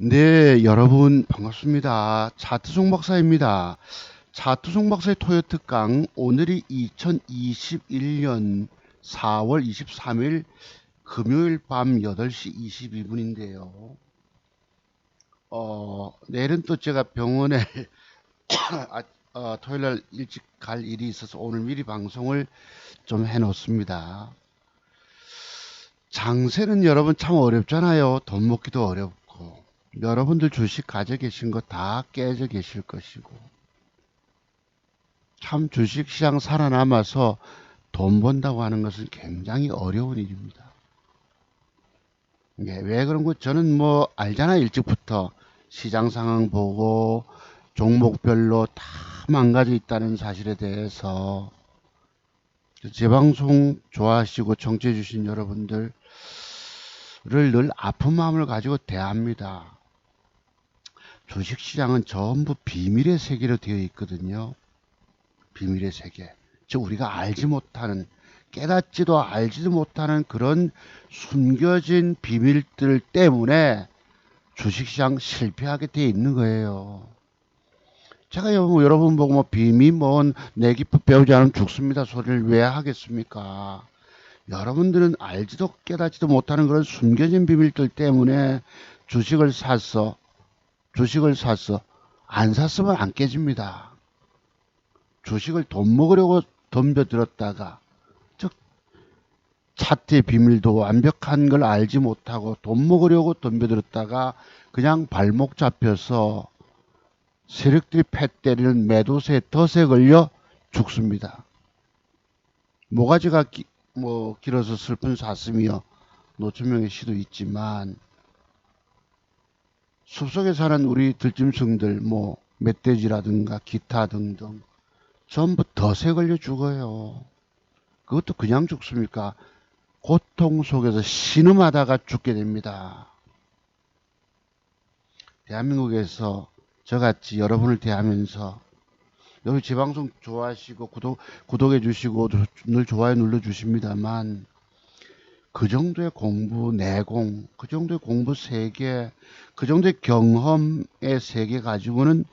네, 여러분 반갑습니다. 차트송 박사입니다. 차트송 박사의 토요 특강, 오늘이 2021년 4월 23일 금요일 밤 8시 22분인데요. 내일은 또 제가 병원에 토요일 날 일찍 갈 일이 있어서 오늘 미리 방송을 좀 해놓습니다. 장세는 여러분 참 어렵잖아요. 돈 먹기도 어렵고. 여러분들 주식 가져 계신 거 다 깨져 계실 것이고. 참 주식시장 살아남아서 돈 번다고 하는 것은 굉장히 어려운 일입니다. 왜 그런 거 저는 뭐 알잖아. 일찍부터 시장 상황 보고 종목별로 다 망가져 있다는 사실에 대해서 제 방송 좋아하시고 청취해 주신 여러분들을 늘 아픈 마음을 가지고 대합니다. 주식시장은 전부 비밀의 세계로 되어 있거든요. 비밀의 세계. 즉 우리가 알지 못하는, 깨닫지도 알지도 못하는 그런 숨겨진 비밀들 때문에 주식시장 실패하게 되어 있는 거예요. 제가 여러분 보고 뭐 비밀 내 기법 배우지 않으면 죽습니다 소리를 왜 하겠습니까? 여러분들은 알지도 깨닫지도 못하는 그런 숨겨진 비밀들 때문에 주식을 샀어. 안 샀으면 안 깨집니다. 주식을 돈 먹으려고 덤벼들었다가, 즉 차트의 비밀도 완벽한 걸 알지 못하고 돈 먹으려고 덤벼들었다가 그냥 발목 잡혀서 세력들이 패 때리는 매도세 덫에 걸려 죽습니다. 모가지가 길어서 슬픈 사슴이여 노천명의 시도 있지만, 숲속에 사는 우리 들짐승들 멧돼지라든가 기타 등등 전부 덫에 걸려 죽어요. 그것도 그냥 죽습니까? 고통 속에서 신음하다가 죽게 됩니다. 대한민국에서 저같이 여러분을 대하면서, 여기 제 방송 좋아하시고 구독해 주시고 늘 좋아요 눌러 주십니다만, 그 정도의 공부 내공, 그 정도의 공부 세계, 그 정도의 경험의 세계 가지고는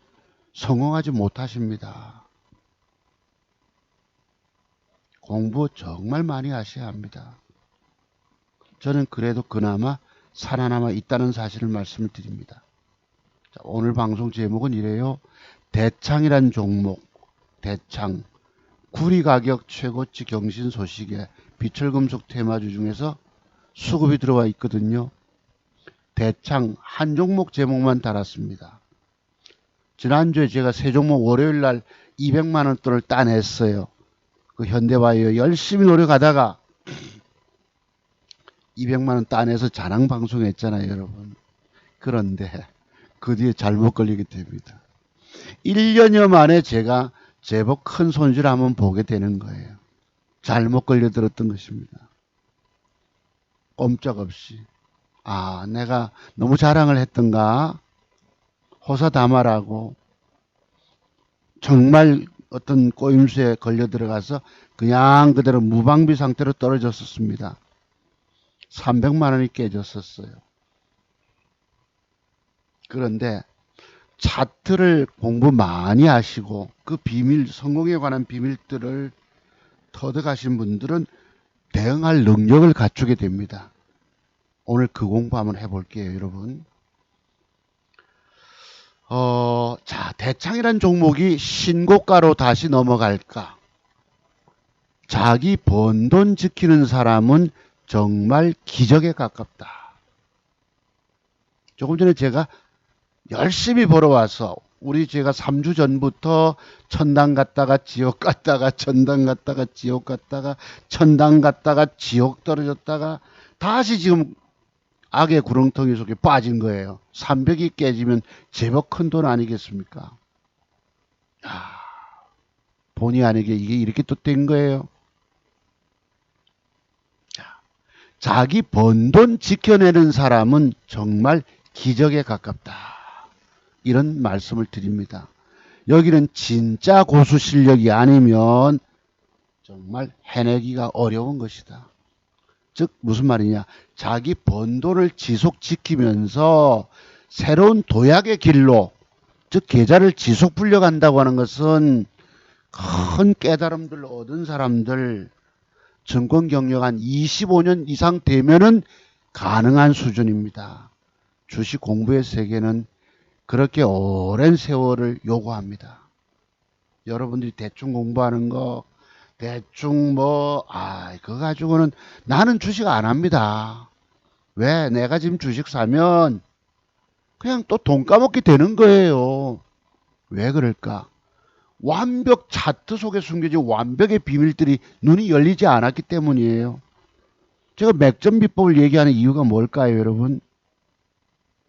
성공하지 못하십니다. 공부 정말 많이 하셔야 합니다. 저는 그래도 그나마 살아남아 있다는 사실을 말씀을 드립니다. 자, 오늘 방송 제목은 이래요. 대창이란 종목, 대창, 구리 가격 최고치 경신 소식에 비철금속 테마주 중에서 수급이 들어와 있거든요. 대창 한 종목 제목만 달았습니다. 지난주에 제가 세 종목 월요일 날 200만원 돈을 따냈어요. 그 현대바이오 열심히 노력하다가 200만원 따내서 자랑 방송했잖아요, 여러분. 그런데 그 뒤에 잘못 걸리게 됩니다. 1년여 만에 제가 제법 큰 손실을 한번 보게 되는 거예요. 잘못 걸려들었던 것입니다. 꼼짝없이. 내가 너무 자랑을 했던가? 호사다마라고 정말 어떤 꼬임수에 걸려 들어가서 그냥 그대로 무방비 상태로 떨어졌었습니다. 300만 원이 깨졌었어요. 그런데 차트를 공부 많이 하시고 그 비밀, 성공에 관한 비밀들을 터득하신 분들은 대응할 능력을 갖추게 됩니다. 오늘 그 공부 한번 해볼게요, 여러분. 자, 대창이란 종목이 신고가로 다시 넘어갈까? 자기 번 돈 지키는 사람은 정말 기적에 가깝다. 조금 전에 제가 열심히 벌어와서 제가 3주 전부터 천당 갔다가 지옥 갔다가 천당 갔다가 지옥 갔다가 천당 갔다가 지옥 떨어졌다가 다시 지금 악의 구렁텅이 속에 빠진 거예요. 300이 깨지면 제법 큰 돈 아니겠습니까? 본의 아니게 이게 이렇게 또 된 거예요. 자기 번 돈 지켜내는 사람은 정말 기적에 가깝다. 이런 말씀을 드립니다. 여기는 진짜 고수 실력이 아니면 정말 해내기가 어려운 것이다. 즉 무슨 말이냐, 자기 번 돈을 지속 지키면서 새로운 도약의 길로, 즉 계좌를 지속 불려간다고 하는 것은 큰 깨달음들을 얻은 사람들, 증권 경력 한 25년 이상 되면은 가능한 수준입니다. 주식 공부의 세계는 그렇게 오랜 세월을 요구합니다. 여러분들이 대충 공부하는 거, 대충 그거 가지고는 나는 주식 안 합니다. 왜? 내가 지금 주식 사면 그냥 또 돈 까먹게 되는 거예요. 왜 그럴까? 완벽 차트 속에 숨겨진 완벽의 비밀들이 눈이 열리지 않았기 때문이에요. 제가 맥점 비법을 얘기하는 이유가 뭘까요, 여러분?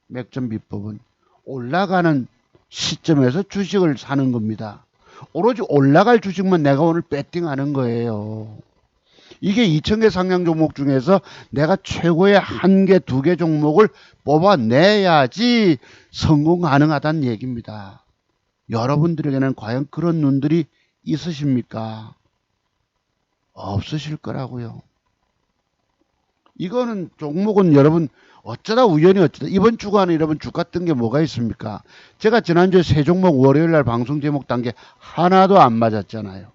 맥점 비법은 올라가는 시점에서 주식을 사는 겁니다. 오로지 올라갈 주식만 내가 오늘 배팅하는 거예요. 이게 2,000개 상향 종목 중에서 내가 최고의 1개, 2개 종목을 뽑아내야지 성공 가능하다는 얘기입니다. 여러분들에게는 과연 그런 눈들이 있으십니까? 없으실 거라고요. 이거는 종목은 여러분 어쩌다 우연히 어쩌다 이번 주간에 여러분 주가 뜬 게 뭐가 있습니까? 제가 지난주에 세 종목 월요일날 방송 제목 단 게 하나도 안 맞았잖아요.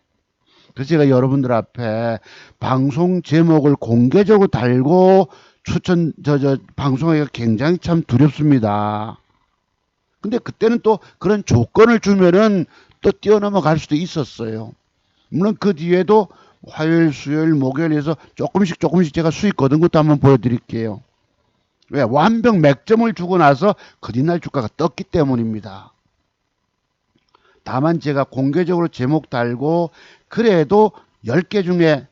그래서 제가 여러분들 앞에 방송 제목을 공개적으로 달고 방송하기가 굉장히 참 두렵습니다. 근데 그때는 또 그런 조건을 주면은 또 뛰어넘어갈 수도 있었어요. 물론 그 뒤에도 화요일, 수요일, 목요일에서 조금씩 제가 수익 거둔 것도 한번 보여드릴게요. 왜? 완벽 맥점을 주고 나서 그뒷날 주가가 떴기 때문입니다. 다만 제가 공개적으로 제목 달고 그래도 10개 중에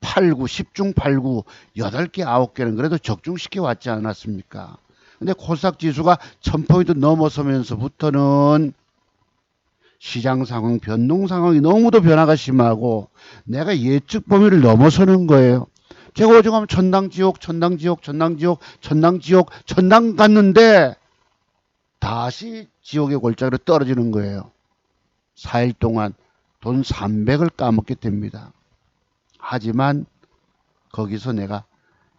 8, 9, 10중 8, 9, 8개, 9개는 그래도 적중시켜 왔지 않았습니까? 근데 코스닥 지수가 1000포인트 넘어서면서부터는 시장 상황, 변동 상황이 너무도 변화가 심하고 내가 예측 범위를 넘어서는 거예요. 제가 오죽하면 천당 지옥 갔는데 다시 지옥의 골짜기로 떨어지는 거예요. 4일 동안 돈 300을 까먹게 됩니다. 하지만 거기서 내가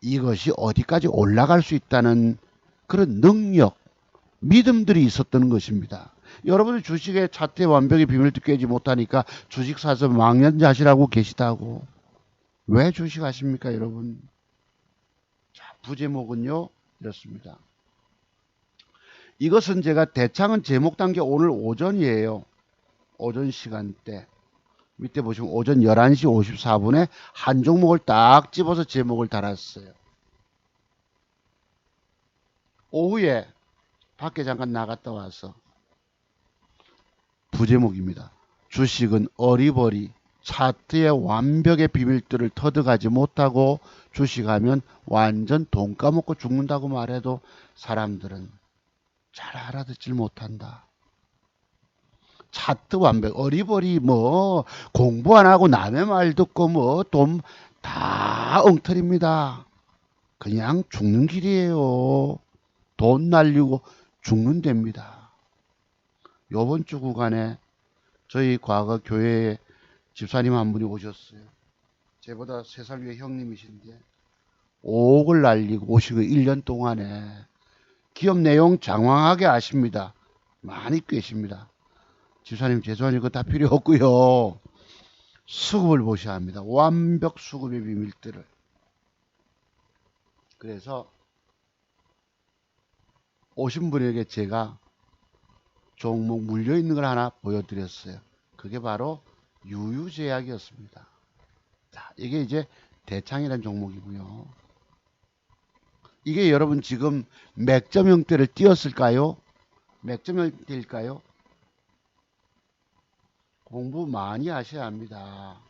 이것이 어디까지 올라갈 수 있다는 그런 능력, 믿음들이 있었던 것입니다. 여러분들 주식의 차트의 완벽의 비밀도 깨지 못하니까 주식 사서 망연자실하고 계시다고. 왜 주식 하십니까, 여러분? 자, 부제목은요, 이렇습니다. 이것은 제가 대창은 제목 단계 오늘 오전이에요. 오전 시간대. 밑에 보시면 오전 11시 54분에 한 종목을 딱 집어서 제목을 달았어요. 오후에 밖에 잠깐 나갔다 와서 부제목입니다. 주식은 어리버리 차트의 완벽의 비밀들을 터득하지 못하고 주식하면 완전 돈 까먹고 죽는다고 말해도 사람들은 잘 알아듣질 못한다. 차트 완벽 어리버리 공부 안 하고 남의 말 듣고 돈 다 엉터리입니다. 그냥 죽는 길이에요. 돈 날리고 죽는 데입니다. 요번 주 구간에 저희 과거 교회에 집사님 한 분이 오셨어요. 제보다 3살 위에 형님이신데 5억을 날리고 오시고 1년 동안에 기업 내용 장황하게 아십니다. 많이 꿰십니다. 집사님 죄송하니 그거 다 필요 없고요. 수급을 보셔야 합니다. 완벽 수급의 비밀들을. 그래서 오신 분에게 제가 종목 물려있는 걸 하나 보여드렸어요. 그게 바로 유유제약이었습니다. 자, 이게 이제 대창이라는 종목이고요. 이게 여러분 지금 맥점 형태를 띄었을까요? 맥점 형태일까요? 공부 많이 하셔야 합니다.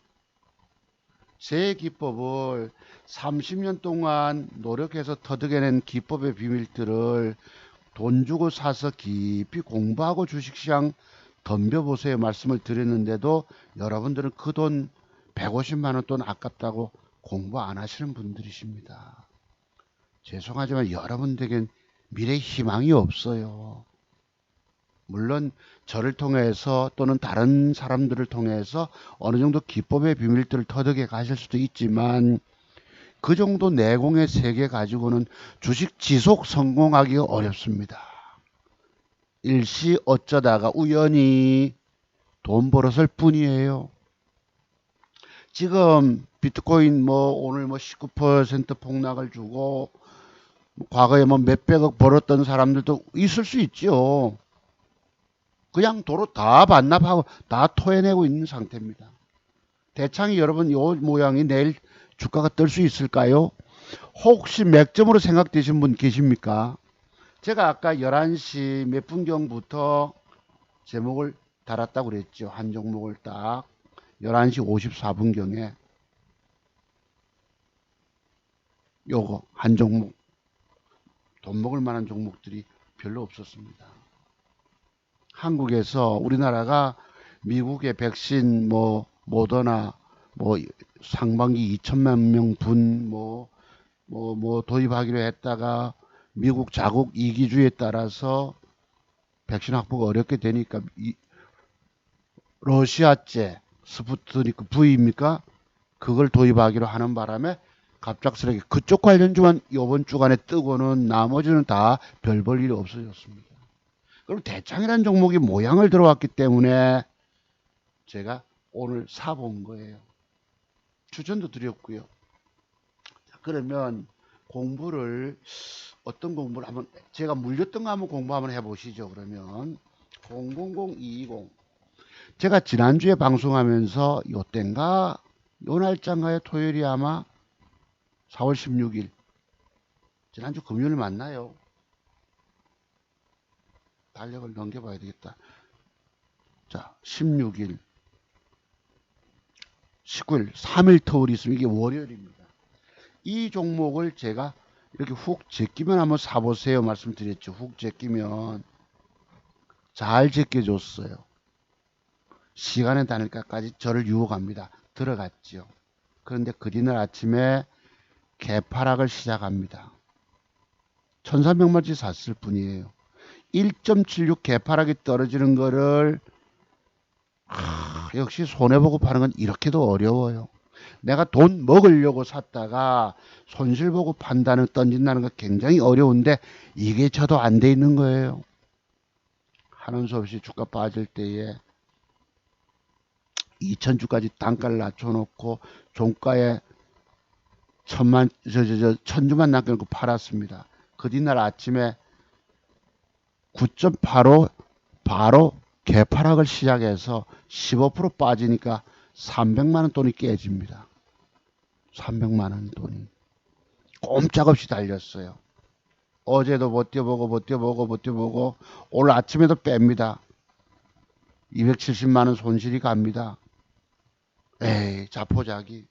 제 기법을 30년 동안 노력해서 터득해낸 기법의 비밀들을 돈 주고 사서 깊이 공부하고 주식시장 덤벼보세요 말씀을 드렸는데도 여러분들은 그 돈 150만 원 돈 아깝다고 공부 안 하시는 분들이십니다. 죄송하지만 여러분들에겐 미래 희망이 없어요. 물론 저를 통해서 또는 다른 사람들을 통해서 어느 정도 기법의 비밀들을 터득해 가실 수도 있지만 그 정도 내공의 세계 가지고는 주식 지속 성공하기가 어렵습니다. 일시 어쩌다가 우연히 돈 벌었을 뿐이에요. 지금 비트코인 오늘 19% 폭락을 주고 과거에 몇백억 벌었던 사람들도 있을 수 있죠. 그냥 도로 다 반납하고 다 토해내고 있는 상태입니다. 대창이 여러분 이 모양이 내일 주가가 뜰 수 있을까요? 혹시 맥점으로 생각되신 분 계십니까? 제가 아까 11시 몇 분경부터 제목을 달았다고 그랬죠. 한 종목을 딱 11시 54분경에 요거 한 종목 돈 먹을 만한 종목들이 별로 없었습니다. 한국에서 우리나라가 미국의 백신 모더나 상반기 2천만 명 분 도입하기로 했다가 미국 자국 이기주의에 따라서 백신 확보가 어렵게 되니까 러시아제 스푸트니크 V입니까? 그걸 도입하기로 하는 바람에 갑작스럽게 그쪽 관련주만 이번 주간에 뜨고는 나머지는 다 별 볼 일이 없어졌습니다. 그럼 대창이라는 종목이 모양을 들어왔기 때문에 제가 오늘 사본 거예요. 추천도 드렸고요. 자, 그러면 공부를 어떤 공부를 한번 제가 물렸던 거 한번 공부 한번 해보시죠. 그러면 000220 제가 지난주에 방송하면서 요땐가 요 날짜인가요? 토요일이 아마 4월 16일 지난주 금요일 맞나요? 달력을 넘겨봐야 되겠다. 자 16일 19일 3일 터울이 있으면 이게 월요일입니다. 이 종목을 제가 이렇게 훅 제끼면 한번 사보세요 말씀드렸죠. 훅 제끼면 잘 제껴줬어요. 시간의 단일가까지 저를 유혹합니다. 들어갔죠. 그런데 그리날 아침에 개파락을 시작합니다. 1300만치 샀을 뿐이에요. 1.76 개파락이 떨어지는 거를 역시 손해보고 파는 건 이렇게도 어려워요. 내가 돈 먹으려고 샀다가 손실보고 판단을 던진다는 거 굉장히 어려운데 이게 저도 안 돼 있는 거예요. 하는 수 없이 주가 빠질 때에 2000주까지 단가를 낮춰놓고 종가에 천주만 남겨놓고 팔았습니다. 그 뒤날 아침에 9.85 바로 개파락을 시작해서 15% 빠지니까 300만원 돈이 깨집니다. 300만원 돈이 꼼짝없이 달렸어요. 어제도 못 뛰어보고 오늘 아침에도 뺍니다. 270만원 손실이 갑니다. 에이 자포자기.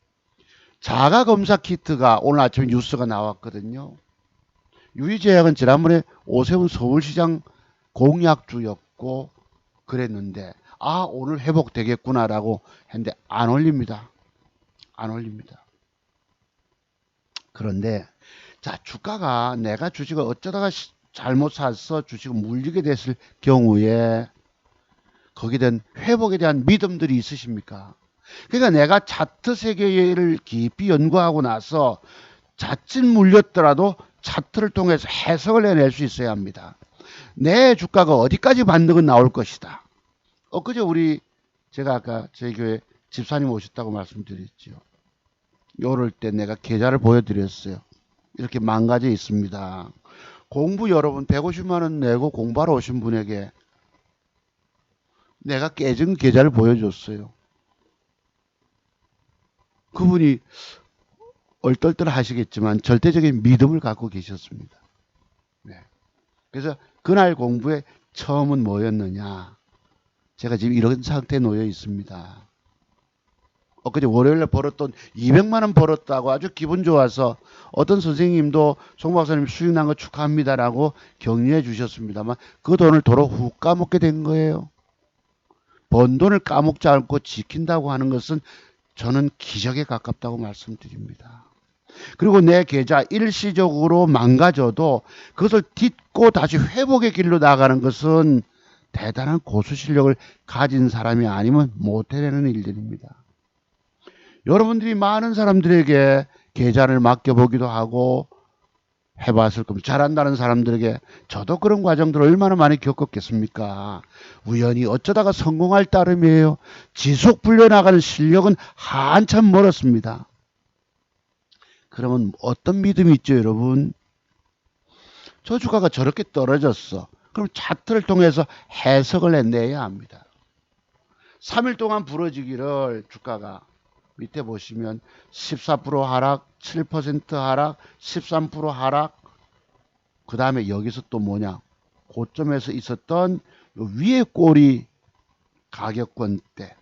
자가검사 키트가 오늘 아침에 뉴스가 나왔거든요. 유의제약은 지난번에 오세훈 서울시장 공약주였고 그랬는데 오늘 회복되겠구나라고 했는데 안 올립니다. 안 올립니다. 그런데 자 주가가 내가 주식을 어쩌다가 잘못 사서 주식을 물리게 됐을 경우에 거기에 대한 회복에 대한 믿음들이 있으십니까? 그러니까 내가 차트 세계를 깊이 연구하고 나서 자칫 물렸더라도 차트를 통해서 해석을 해낼 수 있어야 합니다. 내 주가가 어디까지 반등은 나올 것이다. 엊그제 제가 아까 저희 교회 집사님 오셨다고 말씀드렸죠. 요럴 때 내가 계좌를 보여드렸어요. 이렇게 망가져 있습니다. 공부 여러분 150만원 내고 공부하러 오신 분에게 내가 깨진 계좌를 보여줬어요. 그분이 얼떨떨 하시겠지만 절대적인 믿음을 갖고 계셨습니다. 네. 그래서 그날 공부의 처음은 뭐였느냐. 제가 지금 이런 상태에 놓여 있습니다. 엊그제 월요일에 벌었던 200만원 벌었다고 아주 기분 좋아서 어떤 선생님도 송 박사님 수익 난 거 축하합니다라고 격려해 주셨습니다만 그 돈을 도로 훅 까먹게 된 거예요. 번 돈을 까먹지 않고 지킨다고 하는 것은 저는 기적에 가깝다고 말씀드립니다. 그리고 내 계좌 일시적으로 망가져도 그것을 딛고 다시 회복의 길로 나가는 것은 대단한 고수 실력을 가진 사람이 아니면 못 해내는 일들입니다. 여러분들이 많은 사람들에게 계좌를 맡겨보기도 하고 해봤을 겁니다. 잘한다는 사람들에게 저도 그런 과정들을 얼마나 많이 겪었겠습니까? 우연히 어쩌다가 성공할 따름이에요. 지속 불려나가는 실력은 한참 멀었습니다. 그러면 어떤 믿음이 있죠, 여러분? 저 주가가 저렇게 떨어졌어. 그럼 차트를 통해서 해석을 해내야 합니다. 3일 동안 부러지기를 주가가 밑에 보시면 14% 하락, 7% 하락, 13% 하락, 그 다음에 여기서 또 뭐냐, 고점에서 있었던 위에 꼬리 가격권 때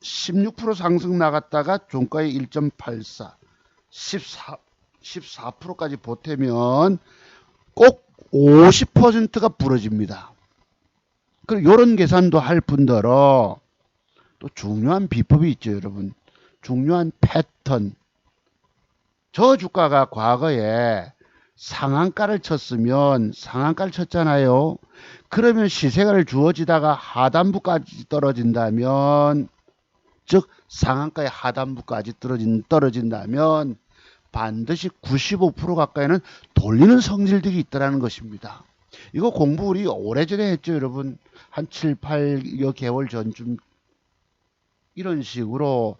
16% 상승 나갔다가 종가에 1.84, 14%까지 보태면 꼭 50%가 부러집니다. 그리고 이런 계산도 할 뿐더러 또 중요한 비법이 있죠, 여러분. 중요한 패턴. 저 주가가 과거에 상한가를 쳤으면, 상한가를 쳤잖아요. 그러면 시세가를 주어지다가 하단부까지 떨어진다면, 즉 상한가의 하단부까지 떨어진다면 반드시 95% 가까이는 돌리는 성질들이 있다는 것입니다. 이거 공부 우리 오래전에 했죠, 여러분. 한 7, 8여 개월 전쯤 이런 식으로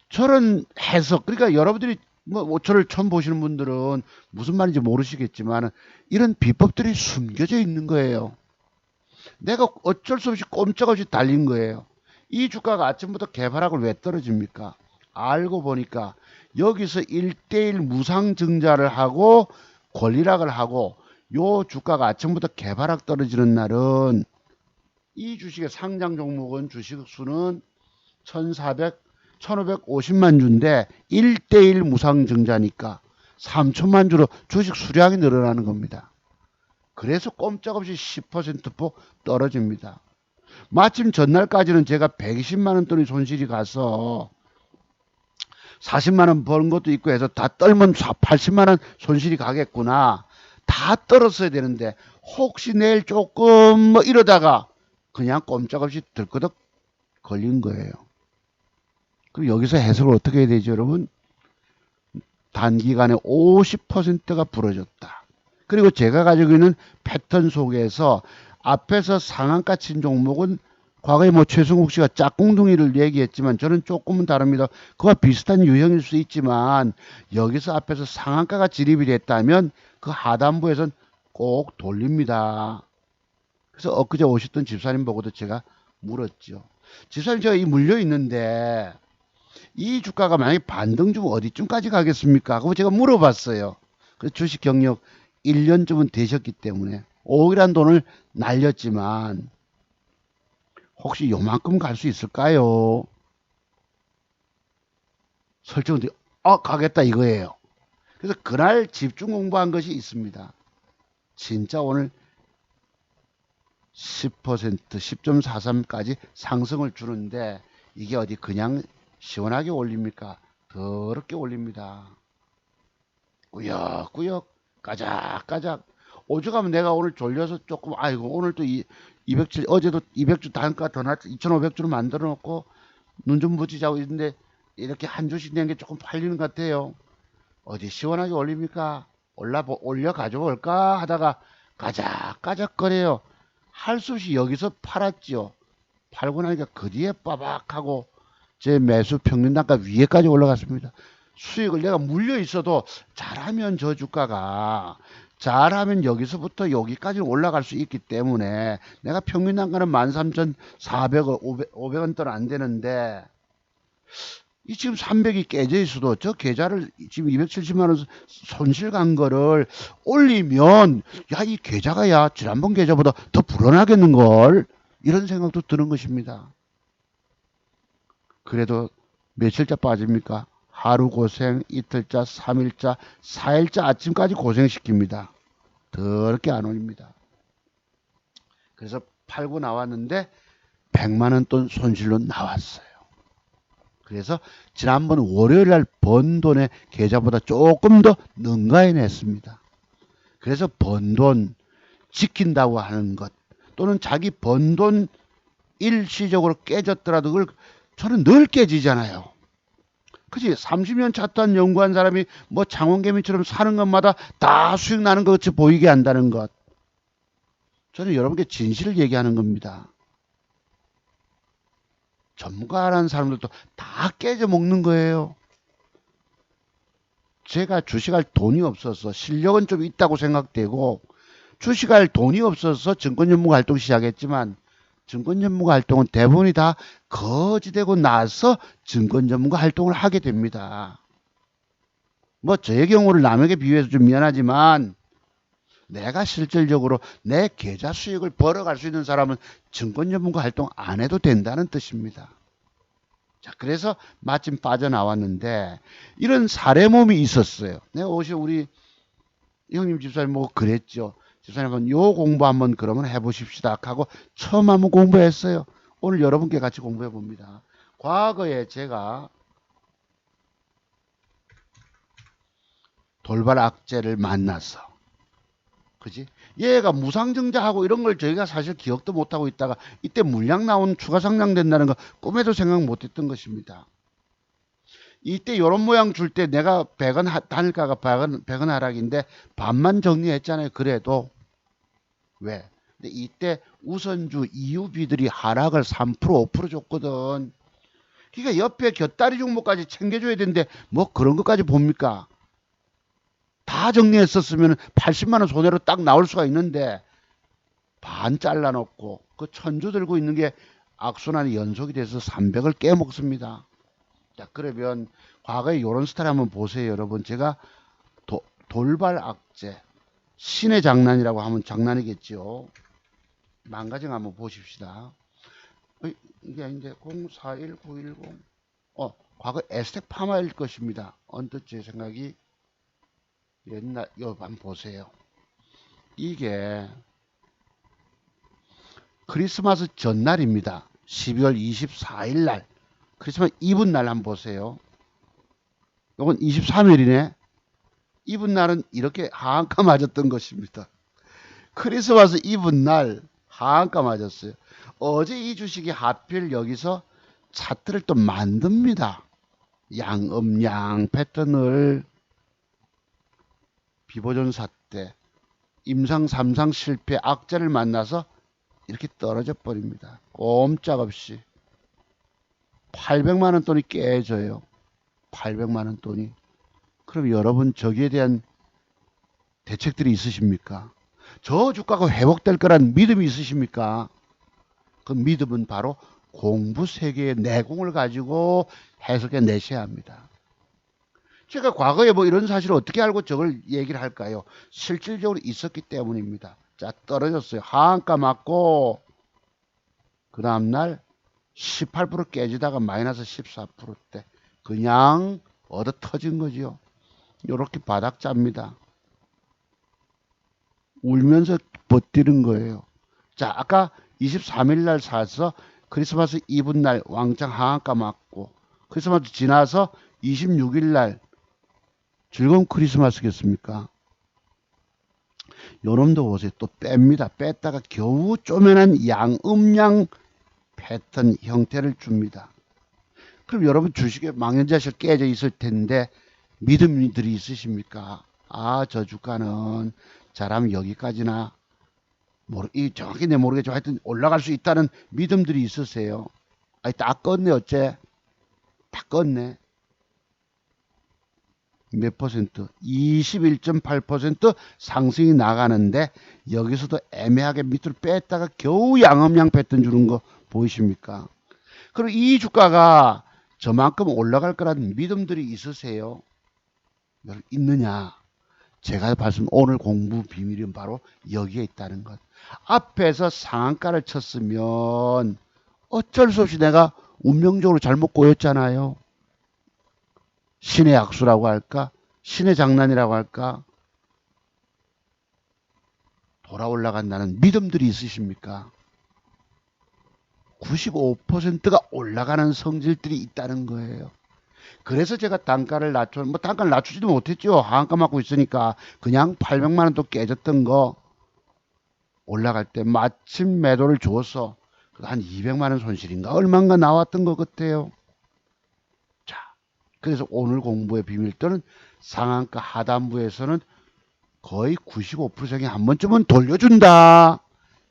저런 해석, 그러니까 여러분들이 뭐 저를 처음 보시는 분들은 무슨 말인지 모르시겠지만 이런 비법들이 숨겨져 있는 거예요. 내가 어쩔 수 없이 꼼짝없이 달린 거예요. 이 주가가 아침부터 개발학을 왜 떨어집니까? 알고 보니까 여기서 1대1 무상증자를 하고 권리락을 하고 요 주가가 아침부터 개발학 떨어지는 날은 이 주식의 상장 종목은 주식 수는 1550만 주인데 1대1 무상증자니까 3천만 주로 주식 수량이 늘어나는 겁니다. 그래서 꼼짝없이 10%폭 떨어집니다. 마침 전날까지는 제가 120만원 돈이 손실이 가서 40만원 버는 것도 있고 해서 다 떨면 80만원 손실이 가겠구나. 다 떨었어야 되는데 혹시 내일 조금 뭐 이러다가 그냥 꼼짝없이 들끄덕 걸린 거예요. 그럼 여기서 해석을 어떻게 해야 되죠, 여러분? 단기간에 50%가 부러졌다. 그리고 제가 가지고 있는 패턴 속에서 앞에서 상한가 친 종목은 과거에 뭐 최승욱 씨가 짝꿍둥이를 얘기했지만 저는 조금은 다릅니다. 그와 비슷한 유형일 수 있지만 여기서 앞에서 상한가가 진입이 됐다면 그 하단부에선 꼭 돌립니다. 그래서 엊그제 오셨던 집사님 보고도 제가 물었죠. 집사님, 제가 이 물려 있는데 이 주가가 만약에 반등 주면 어디쯤까지 가겠습니까? 그거 제가 물어봤어요. 그 주식 경력 1년쯤은 되셨기 때문에 오일한 돈을 날렸지만 혹시 요만큼 갈 수 있을까요? 설정도 가겠다 이거예요. 그래서 그날 집중 공부한 것이 있습니다. 진짜 오늘 10%, 10.43까지 상승을 주는데 이게 어디 그냥 시원하게 올립니까? 더럽게 올립니다. 꾸역꾸역 까작까작 오죽하면 내가 오늘 졸려서 조금 아이고 오늘 또 207 어제도 200주 단가 더 났 2500주를 만들어 놓고 눈 좀 붙이자고 있는데 이렇게 한 주씩 낸 게 조금 팔리는 것 같아요. 어디 시원하게 올립니까? 올려 가져올까 하다가 까작까작거려요. 할 수 없이 여기서 팔았죠. 팔고 나니까 그 뒤에 빠박하고 제 매수 평균 단가 위에까지 올라갔습니다. 수익을 내가 물려 있어도 잘하면 저 주가가 잘하면 여기서부터 여기까지 올라갈 수 있기 때문에 내가 평균 단가는 13,400원 500원대는 안 되는데 이 지금 300이 깨져 있어도 저 계좌를 지금 270만 원 손실 간 거를 올리면 야 이 계좌가 야 지난번 계좌보다 더 불어나겠는걸 이런 생각도 드는 것입니다. 그래도 며칠자 빠집니까? 하루 고생, 이틀자, 3일자, 4일자 아침까지 고생시킵니다. 더럽게 안 올립니다. 그래서 팔고 나왔는데 100만원 돈 손실로 나왔어요. 그래서 지난번 월요일 날 번 돈의 계좌보다 조금 더 능가해냈습니다. 그래서 번 돈 지킨다고 하는 것 또는 자기 번 돈 일시적으로 깨졌더라도 그걸 저는 늘 깨지잖아요. 그지? 30년 차트한 연구한 사람이 뭐 장원개미처럼 사는 것마다 다 수익 나는 것 같이 보이게 한다는 것. 저는 여러분께 진실을 얘기하는 겁니다. 전문가라는 사람들도 다 깨져 먹는 거예요. 제가 주식할 돈이 없어서 실력은 좀 있다고 생각되고 주식할 돈이 없어서 증권 전문가 활동 시작했지만 증권 전문가 활동은 대부분이 다 거지되고 나서 증권 전문가 활동을 하게 됩니다. 뭐 저의 경우를 남에게 비유해서 좀 미안하지만 내가 실질적으로 내 계좌 수익을 벌어갈 수 있는 사람은 증권 전문가 활동 안 해도 된다는 뜻입니다. 자, 그래서 마침 빠져나왔는데 이런 사례몸이 있었어요. 내가 혹시 우리 형님 집사님 뭐 그랬죠. 집사님은 요 공부 한번 그러면 해보십시다 하고 처음 한번 공부했어요. 오늘 여러분께 같이 공부해 봅니다. 과거에 제가 돌발 악재를 만나서 그지? 얘가 무상증자하고 이런 걸 저희가 사실 기억도 못하고 있다가 이때 물량 나온 추가 상장된다는 거 꿈에도 생각 못했던 것입니다. 이때 요런 모양 줄 때 내가 100원 단일가가 100원 하락인데 반만 정리했잖아요. 그래도 왜? 근데 이때 우선주 EUB들이 하락을 3% 5% 줬거든. 그러니까 옆에 곁다리 종목까지 챙겨줘야 되는데 뭐 그런 것까지 봅니까? 다 정리했었으면 80만 원 손해로 딱 나올 수가 있는데 반 잘라놓고 그 천주 들고 있는 게 악순환이 연속이 돼서 300을 깨먹습니다. 자, 그러면 과거에 이런 스타일 한번 보세요, 여러분. 제가 돌발 악재, 신의 장난이라고 하면 장난이겠죠. 망가진 거 한번 보십시다. 이게 이제 041910. 과거 에스텍 파마일 것입니다. 언뜻 제 생각이 옛날, 이거 한번 보세요. 이게 크리스마스 전날입니다. 12월 24일 날. 크리스마스 이브 날 한번 보세요. 요건 23일이네. 이브 날은 이렇게 하한가 맞았던 것입니다. 크리스마스 이브 날 하한가 맞았어요. 어제 이 주식이 하필 여기서 차트를 또 만듭니다. 양음양 패턴을 비보존사 때 임상 3상 실패 악재를 만나서 이렇게 떨어져 버립니다. 꼼짝없이 800만 원 돈이 깨져요. 800만 원 돈이. 그럼 여러분 저기에 대한 대책들이 있으십니까? 저 주가가 회복될 거란 믿음이 있으십니까? 그 믿음은 바로 공부 세계의 내공을 가지고 해석해 내셔야 합니다. 제가 과거에 뭐 이런 사실을 어떻게 알고 저걸 얘기를 할까요? 실질적으로 있었기 때문입니다. 자, 떨어졌어요. 하한가 맞고 그 다음날 18% 깨지다가 마이너스 14%대 그냥 얻어 터진 거지요. 요렇게 바닥잡니다. 울면서 버티는 거예요. 자, 아까 23일 날 사서 크리스마스 이브 날 왕창 하한가 맞고 크리스마스 지나서 26일 날 즐거운 크리스마스겠습니까? 요놈도 보세요. 또 뺍니다. 뺐다가 겨우 쪼매난 양음양 패턴 형태를 줍니다. 그럼 여러분 주식에 망연자실 깨져 있을 텐데 믿음들이 있으십니까? 아, 저 주가는 잘하면 여기까지나 정확히 내 모르겠지만 하여튼 올라갈 수 있다는 믿음들이 있으세요. 아니, 다 껐네. 어째 다 껐네. 몇 퍼센트? 21.8% 상승이 나가는데 여기서도 애매하게 밑으로 뺐다가 겨우 양음양 패턴 주는 거 보이십니까? 그리고 이 주가가 저만큼 올라갈 거라는 믿음들이 있으세요? 있느냐? 제가 봤을 때 오늘 공부 비밀은 바로 여기에 있다는 것. 앞에서 상한가를 쳤으면 어쩔 수 없이 내가 운명적으로 잘못 꼬였잖아요. 신의 악수라고 할까? 신의 장난이라고 할까? 돌아 올라간다는 믿음들이 있으십니까? 95%가 올라가는 성질들이 있다는 거예요. 그래서 제가 단가를 단가를 낮추지도 못했죠. 하한가 맞고 있으니까. 그냥 800만 원 또 깨졌던 거 올라갈 때 마침 매도를 줘서 한 200만 원 손실인가 얼마인가 나왔던 것 같아요. 자, 그래서 오늘 공부의 비밀들은 상한가 하단부에서는 거의 95%이 한 번쯤은 돌려준다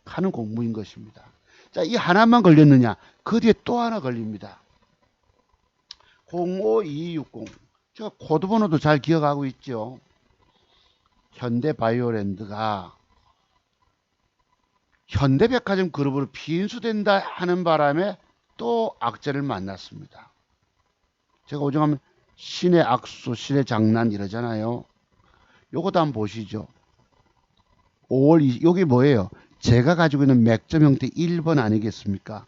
하는 공부인 것입니다. 자, 이 하나만 걸렸느냐? 그 뒤에 또 하나 걸립니다. 05260. 제가 코드 번호도 잘 기억하고 있죠. 현대바이오랜드가 현대백화점 그룹으로 피인수된다 하는 바람에 또 악재를 만났습니다. 제가 오정하면 신의 악수, 신의 장난 이러잖아요. 요것도 한번 보시죠. 5월 여기 뭐예요? 제가 가지고 있는 맥점 형태 1번 아니겠습니까?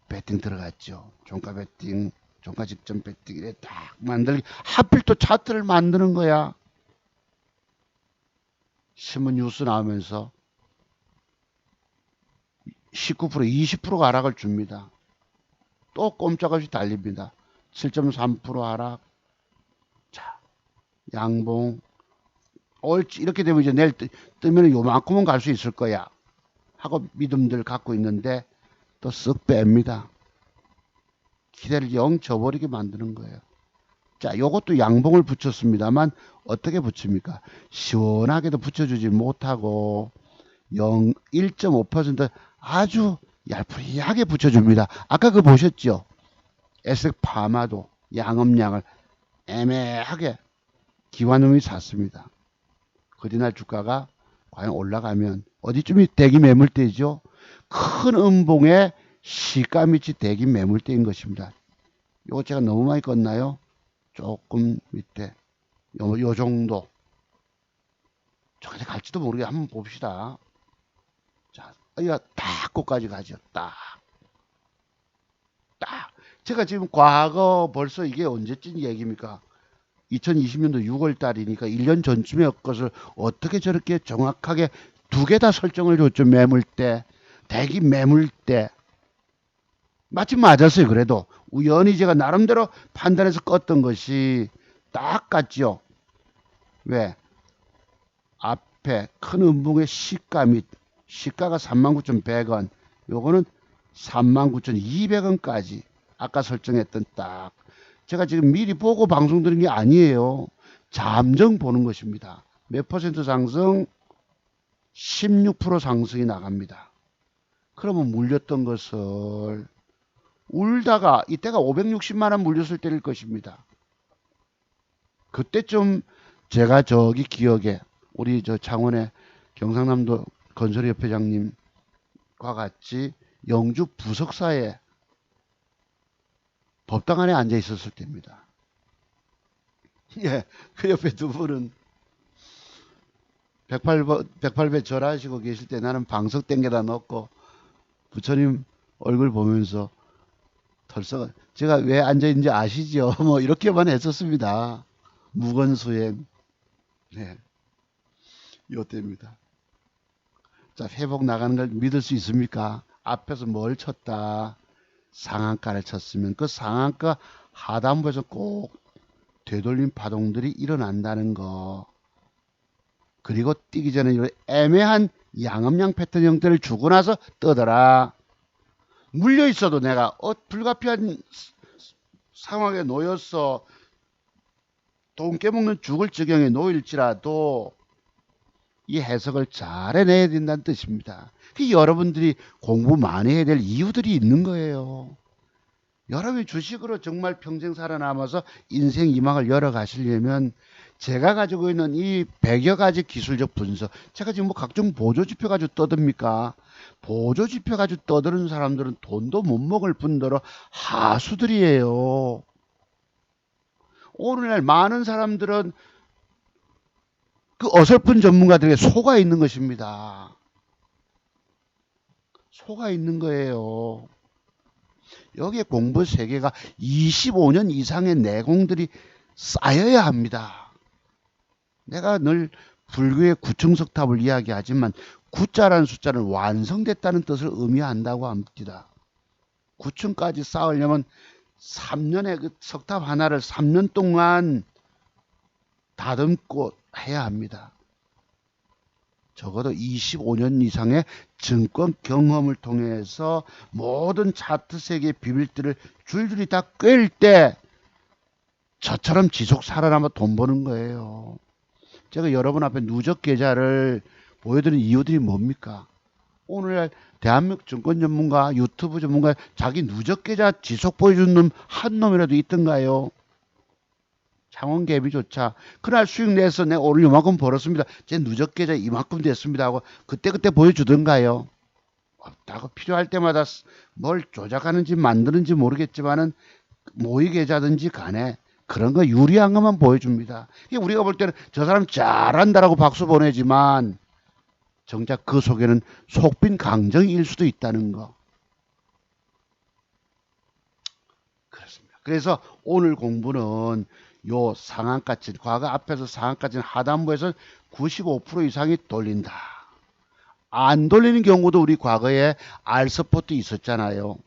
배팅 들어갔죠. 종가 배팅, 종가 직전 배팅 이래 딱 만들기. 하필 또 차트를 만드는 거야. 신문 뉴스 나오면서 19%, 20%가 하락을 줍니다. 또 꼼짝없이 달립니다. 7.3% 하락. 자, 양봉. 이렇게 되면 이제 내일 뜨면 요만큼은 갈 수 있을 거야. 하고 믿음들 갖고 있는데 또 쓱 뺍니다. 기대를 영 저버리게 만드는 거예요. 자, 요것도 양봉을 붙였습니다만 어떻게 붙입니까? 시원하게도 붙여주지 못하고 1.5% 아주 얄푸리하게 붙여줍니다. 아까 그 보셨죠? 에스텍 파마도 양음량을 애매하게 기관음이 샀습니다. 그디날 주가가 과연 올라가면 어디쯤이 대기 매물대죠? 큰 음봉에 시가 밑이 대기 매물대인 것입니다. 이거 제가 너무 많이 껐나요? 조금 밑에 요 정도 저기서 갈지도 모르게 한번 봅시다. 자, 이거 딱 끝까지 가죠. 딱. 제가 지금 과거 벌써 이게 언제쯤 얘기입니까? 2020년도 6월 달이니까 1년 전쯤의 것을 어떻게 저렇게 정확하게 두 개 다 설정을 줬죠. 매물대, 대기 매물대. 마침 맞았어요. 그래도 우연히 제가 나름대로 판단해서 껐던 것이 딱 같죠. 왜? 앞에 큰 음봉의 시가 및 시가가 39,100원, 요거는 39,200원까지 아까 설정했던 딱 제가 지금 미리 보고 방송 드린 게 아니에요. 잠정 보는 것입니다. 몇 퍼센트 상승? 16% 상승이 나갑니다. 그러면 물렸던 것을 울다가 이때가 560만 원 물렸을 때일 것입니다. 그때쯤 제가 저기 기억에 우리 저 창원의 경상남도 건설협회장님과 같이 영주 부석사에 법당 안에 앉아 있었을 때입니다. 예, 그 옆에 두 분은 108배 절하시고 계실 때 나는 방석 땡겨다 넣고 부처님 얼굴 보면서 털썩 제가 왜 앉아있는지 아시죠? 뭐 이렇게만 했었습니다. 무건수행. 네, 요때입니다. 자, 회복 나가는 걸 믿을 수 있습니까? 앞에서 뭘 쳤다. 상한가를 쳤으면 그 상한가 하단부에서 꼭 되돌림 파동들이 일어난다는 거. 그리고 뛰기 전에 이런 애매한 양음양 패턴 형태를 주고 나서 뜨더라. 물려 있어도 내가 불가피한 상황에 놓였어. 돈 깨먹는 죽을 지경에 놓일지라도 이 해석을 잘 해내야 된다는 뜻입니다. 여러분들이 공부 많이 해야 될 이유들이 있는 거예요. 여러분이 주식으로 정말 평생 살아남아서 인생 희망을 열어가시려면 제가 가지고 있는 이 100여 가지 기술적 분석, 제가 지금 뭐 각종 보조지표 가지고 떠듭니까? 보조지표 가지고 떠드는 사람들은 돈도 못 먹을 뿐더러 하수들이에요. 오늘날 많은 사람들은 그 어설픈 전문가들에게 속아 있는 것입니다. 속아 있는 거예요. 여기에 공부 세계가 25년 이상의 내공들이 쌓여야 합니다. 내가 늘 불교의 구층석탑을 이야기하지만 구자라는 숫자는 완성됐다는 뜻을 의미한다고 합니다. 9층까지 쌓으려면 3년의 그 석탑 하나를 3년 동안 다듬고 해야 합니다. 적어도 25년 이상의 증권 경험을 통해서 모든 차트 세계의 비밀들을 줄줄이 다 꿰일 때 저처럼 지속 살아남아 돈 버는 거예요. 제가 여러분 앞에 누적 계좌를 보여드린 이유들이 뭡니까? 오늘날 대한민국 증권 전문가, 유튜브 전문가 자기 누적 계좌 지속 보여주는 놈 한 놈이라도 있던가요? 창원개비조차 그날 수익 내서 내가 오늘 이만큼 벌었습니다. 제 누적 계좌 이만큼 됐습니다 하고 그때 보여주던가요? 없다고. 필요할 때마다 뭘 조작하는지 만드는지 모르겠지만은 모의 계좌든지 간에 그런 거 유리한 것만 보여줍니다. 우리가 볼 때는 저 사람 잘한다라고 박수 보내지만 정작 그 속에는 속빈 강정일 수도 있다는 거. 그렇습니다. 그래서 오늘 공부는 요 상한가ችን, 과거 앞에서 상한가ችን 하단부에서 95% 이상이 돌린다. 안 돌리는 경우도 우리 과거에 알서포트 있었잖아요.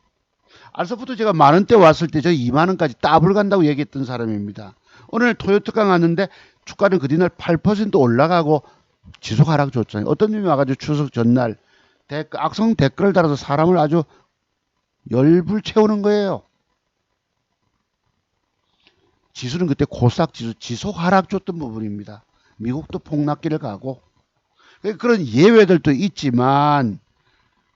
알서포트 제가 만원대 왔을 때 저 2만원까지 더블 간다고 얘기했던 사람입니다. 오늘 토요특강 왔는데 주가는 그 뒤날 8% 올라가고 지속 하락 줬잖아요. 어떤 놈이 와가지고 추석 전날 악성 댓글을 달아서 사람을 아주 열불 채우는 거예요. 지수는 그때 고스닥 지수 지속 하락 줬던 부분입니다. 미국도 폭락기를 가고 그런 예외들도 있지만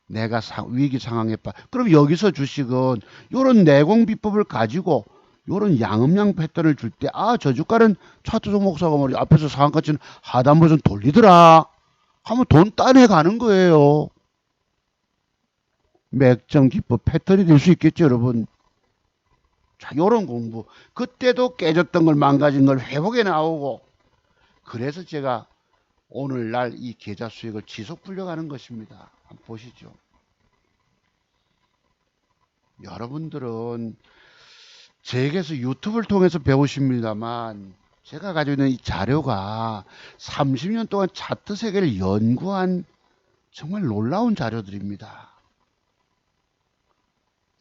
내가 위기 상황에 그럼 여기서 주식은 요런 내공 비법을 가지고 요런 양음양 패턴을 줄 때 저 주가는 차트 종목사가 말이 앞에서 상한가치는 하단부에서 돌리더라 하면 돈 따내 가는 거예요. 맥점 기법 패턴이 될 수 있겠죠, 여러분. 자, 요런 공부. 그때도 깨졌던 걸 망가진 걸 회복해 나오고 그래서 제가 오늘날 이 계좌 수익을 지속 불려가는 것입니다. 한번 보시죠. 여러분들은 제게서 유튜브를 통해서 배우십니다만 제가 가지고 있는 이 자료가 30년 동안 차트 세계를 연구한 정말 놀라운 자료들입니다.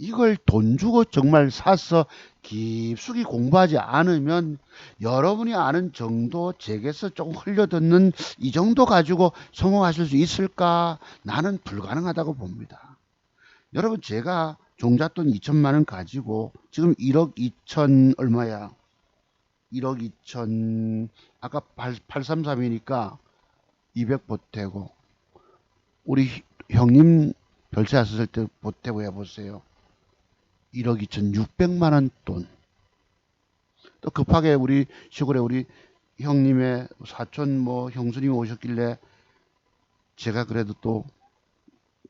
이걸 돈 주고 정말 사서 깊숙이 공부하지 않으면 여러분이 아는 정도 제게서 조금 흘려듣는 이 정도 가지고 성공하실 수 있을까? 나는 불가능하다고 봅니다. 여러분 제가 종잣돈 2천만 원 가지고 지금 1억 2천 얼마야? 1억 2천 아까 833이니까 200 보태고 우리 형님 별세 하셨을 때 보태고 해보세요. 1억 2천 6백만 원 돈. 또 급하게 우리 시골에 우리 형님의 사촌 형수님이 오셨길래 제가 그래도 또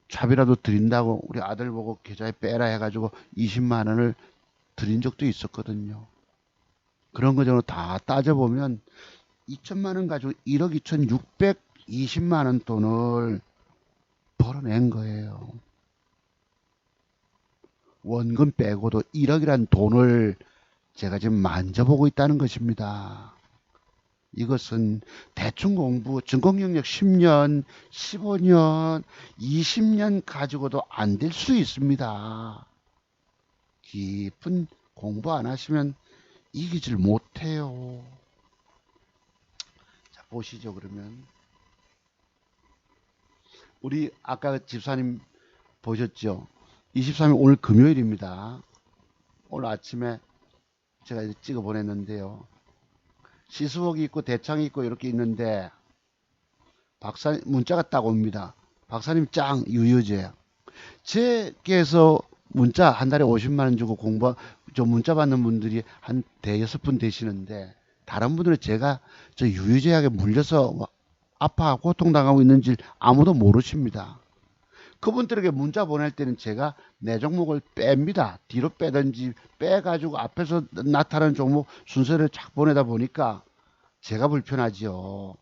차비라도 드린다고 우리 아들 보고 계좌에 빼라 해가지고 20만 원을 드린 적도 있었거든요. 그런 거저런 다 따져보면 2천만 원 가지고 1억 2,620만 원 돈을 벌어낸 거예요. 원금 빼고도 1억이란 돈을 제가 지금 만져보고 있다는 것입니다. 이것은 대충 공부, 증권 경력 10년, 15년, 20년 가지고도 안 될 수 있습니다. 깊은 공부 안 하시면 이기질 못해요. 자, 보시죠, 그러면. 우리 아까 집사님 보셨죠? 23일 오늘 금요일입니다. 오늘 아침에 제가 이제 찍어 보냈는데요. 시스웍이 있고 대창이 있고 이렇게 있는데 박사님 문자가 딱 옵니다. 박사님 짱 유유제. 제께서 문자 한 달에 50만 원 주고 저 문자 받는 분들이 한 대여섯 분 되시는데 다른 분들은 제가 저 유유제약에 물려서 아파하고 고통당하고 있는지 아무도 모르십니다. 그분들에게 문자 보낼 때는 제가 내 종목을 뺍니다. 뒤로 빼든지 빼가지고 앞에서 나타나는 종목 순서를 착 보내다 보니까 제가 불편하지요.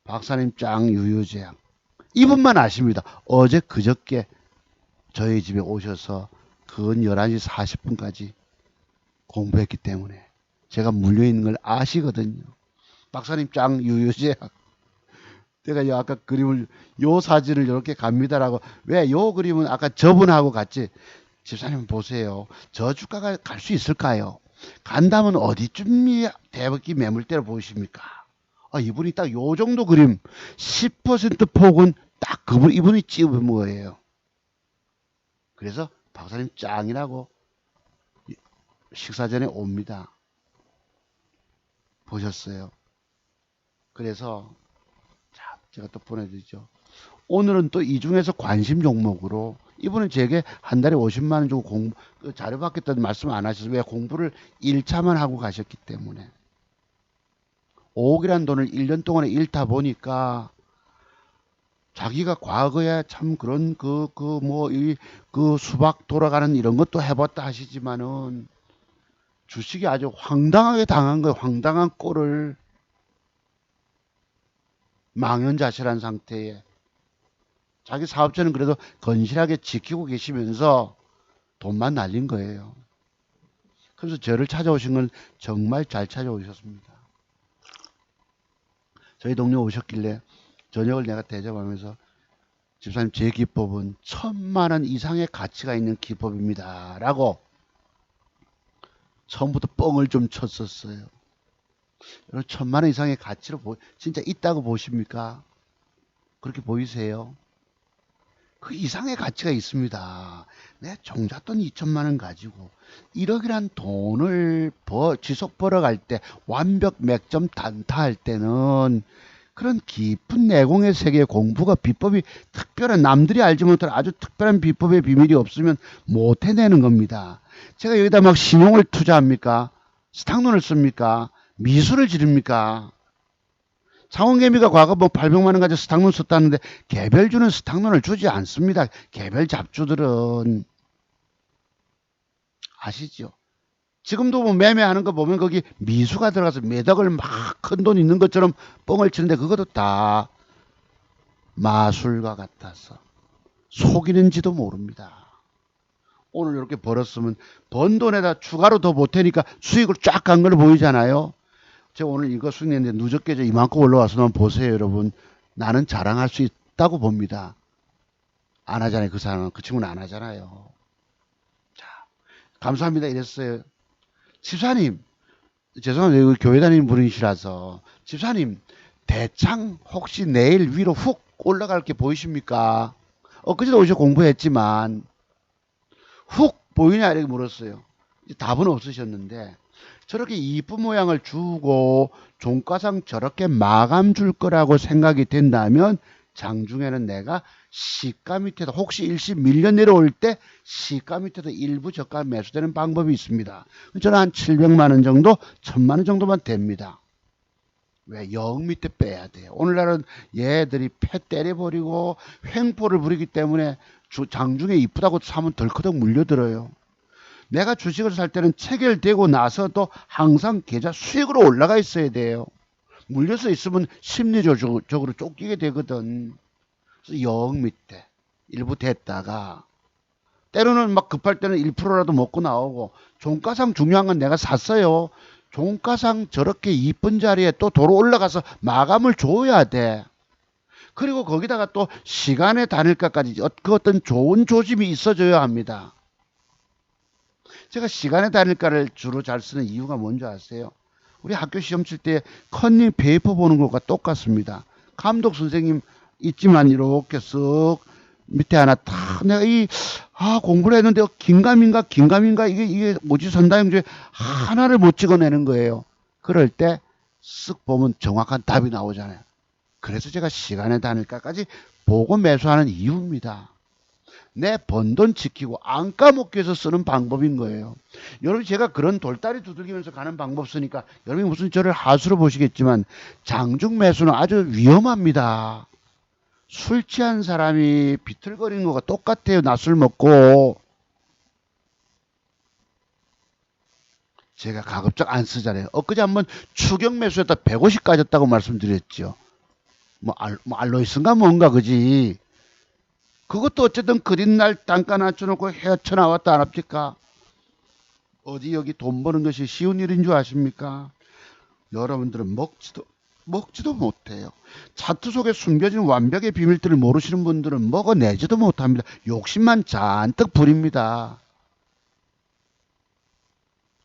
박사님 짱 유유제약. 이분만 아십니다. 어제 그저께 저희 집에 오셔서 근 11시 40분까지 공부했기 때문에 제가 물려있는 걸 아시거든요. 박사님 짱 유유제약. 제가 아까 그림을 요 사진을 이렇게 갑니다라고 왜 요 그림은 아까 저분하고 같이 집사님 보세요. 저 주가가 갈 수 있을까요? 간다면 어디쯤이 대박이 매물대로 보이십니까? 이분이 딱 요 정도 그림 10% 폭은 딱 이분이 찍은 거예요. 그래서 박사님 짱이라고 식사 전에 옵니다. 보셨어요. 그래서 자, 제가 또 보내드리죠. 오늘은 또 이 중에서 관심 종목으로 이분은 제게 한 달에 50만 원 주고 자료 받겠다는 말씀 안 하셔서 왜 공부를 1차만 하고 가셨기 때문에 5억이라는 돈을 1년 동안에 잃다 보니까 자기가 과거에 참 그런 그 수박 돌아가는 이런 것도 해봤다 하시지만은 주식이 아주 황당하게 당한 거예요. 황당한 꼴을 망연자실한 상태에 자기 사업자는 그래도 건실하게 지키고 계시면서 돈만 날린 거예요. 그래서 저를 찾아오신 건 정말 잘 찾아오셨습니다. 저희 동네 오셨길래 저녁을 내가 대접하면서 집사님 제 기법은 1,000만 원 이상의 가치가 있는 기법입니다. 라고 처음부터 뻥을 좀 쳤었어요. 여러분 1,000만 원 이상의 가치로 진짜 있다고 보십니까? 그렇게 보이세요? 그 이상의 가치가 있습니다. 내 종잣돈 2천만 원 가지고 1억이란 돈을 지속 벌어갈 때 완벽 맥점 단타할 때는 그런 깊은 내공의 세계 공부가 비법이 특별한 남들이 알지 못할 아주 특별한 비법의 비밀이 없으면 못 해내는 겁니다. 제가 여기다 막 신용을 투자합니까? 스탁론을 씁니까? 미술을 지릅니까? 창원개미가 과거 뭐 800만 원 가지고 스탁론 썼다는데 개별주는 스탁론을 주지 않습니다. 개별 잡주들은 아시죠? 지금도 뭐 매매하는 거 보면 거기 미수가 들어가서 매덕을 막 큰 돈 있는 것처럼 뻥을 치는데 그것도 다 마술과 같아서 속이는지도 모릅니다. 오늘 이렇게 벌었으면 번 돈에다 추가로 더 보태니까 수익을 쫙 간 걸 보이잖아요. 제가 오늘 이거 수익 냈는데 누적계 이만큼 올라와서 한번 보세요, 여러분. 나는 자랑할 수 있다고 봅니다. 안 하잖아요. 그 사람은. 그 친구는 안 하잖아요. 자, 감사합니다. 이랬어요. 집사님, 죄송합니다. 여기 교회 다니는 분이시라서. 집사님, 대창 혹시 내일 위로 훅 올라갈 게 보이십니까? 엊그제도 오셔 공부했지만 훅 보이냐 이렇게 물었어요. 답은 없으셨는데 저렇게 이쁜 모양을 주고 종가상 저렇게 마감 줄 거라고 생각이 된다면 장중에는 내가 시가 밑에도 혹시 일시 밀려 내려올 때 시가 밑에도 일부 저가 매수되는 방법이 있습니다. 저는 한 700만 원 정도 1000만 원 정도만 됩니다. 왜? 영 밑에 빼야 돼요. 오늘날은 얘들이 패 때려버리고 횡포를 부리기 때문에 장중에 이쁘다고 사면 덜커덕 물려들어요. 내가 주식을 살 때는 체결되고 나서도 항상 계좌 수익으로 올라가 있어야 돼요. 물려서 있으면 심리적으로 쫓기게 되거든. 그래서 영 밑에 일부 됐다가 때로는 막 급할 때는 1%라도 먹고 나오고 종가상 중요한 건 내가 샀어요. 종가상 저렇게 이쁜 자리에 또 도로 올라가서 마감을 줘야 돼. 그리고 거기다가 또 시간의 단일가까지 그 어떤 좋은 조짐이 있어줘야 합니다. 제가 시간의 단일가를 주로 잘 쓰는 이유가 뭔지 아세요? 우리 학교 시험 칠 때 컨닝 페이퍼 보는 것과 똑같습니다. 감독 선생님 있지만 이렇게 쓱 밑에 하나 탁 내가 공부를 했는데 긴가민가 이게 뭐지 선다형제 하나를 못 찍어내는 거예요. 그럴 때 쓱 보면 정확한 답이 나오잖아요. 그래서 제가 시간의 단일가까지 보고 매수하는 이유입니다. 내 번 돈 지키고 안 까먹기 위해서 쓰는 방법인 거예요. 여러분 제가 그런 돌다리 두들기면서 가는 방법 쓰니까 여러분이 무슨 저를 하수로 보시겠지만 장중 매수는 아주 위험합니다. 술 취한 사람이 비틀거리는 거가 똑같아요. 낮술 먹고. 제가 가급적 안 쓰잖아요. 엊그제 한번 추격 매수했다 150 까졌다고 말씀드렸죠. 알로이스인가 뭔가 그지. 그것도 어쨌든 그린 날 단가 낮춰놓고 헤쳐 나왔다 안 합니까? 어디 여기 돈 버는 것이 쉬운 일인 줄 아십니까? 여러분들은 먹지도 못해요. 차트 속에 숨겨진 완벽의 비밀들을 모르시는 분들은 먹어내지도 못합니다. 욕심만 잔뜩 부립니다.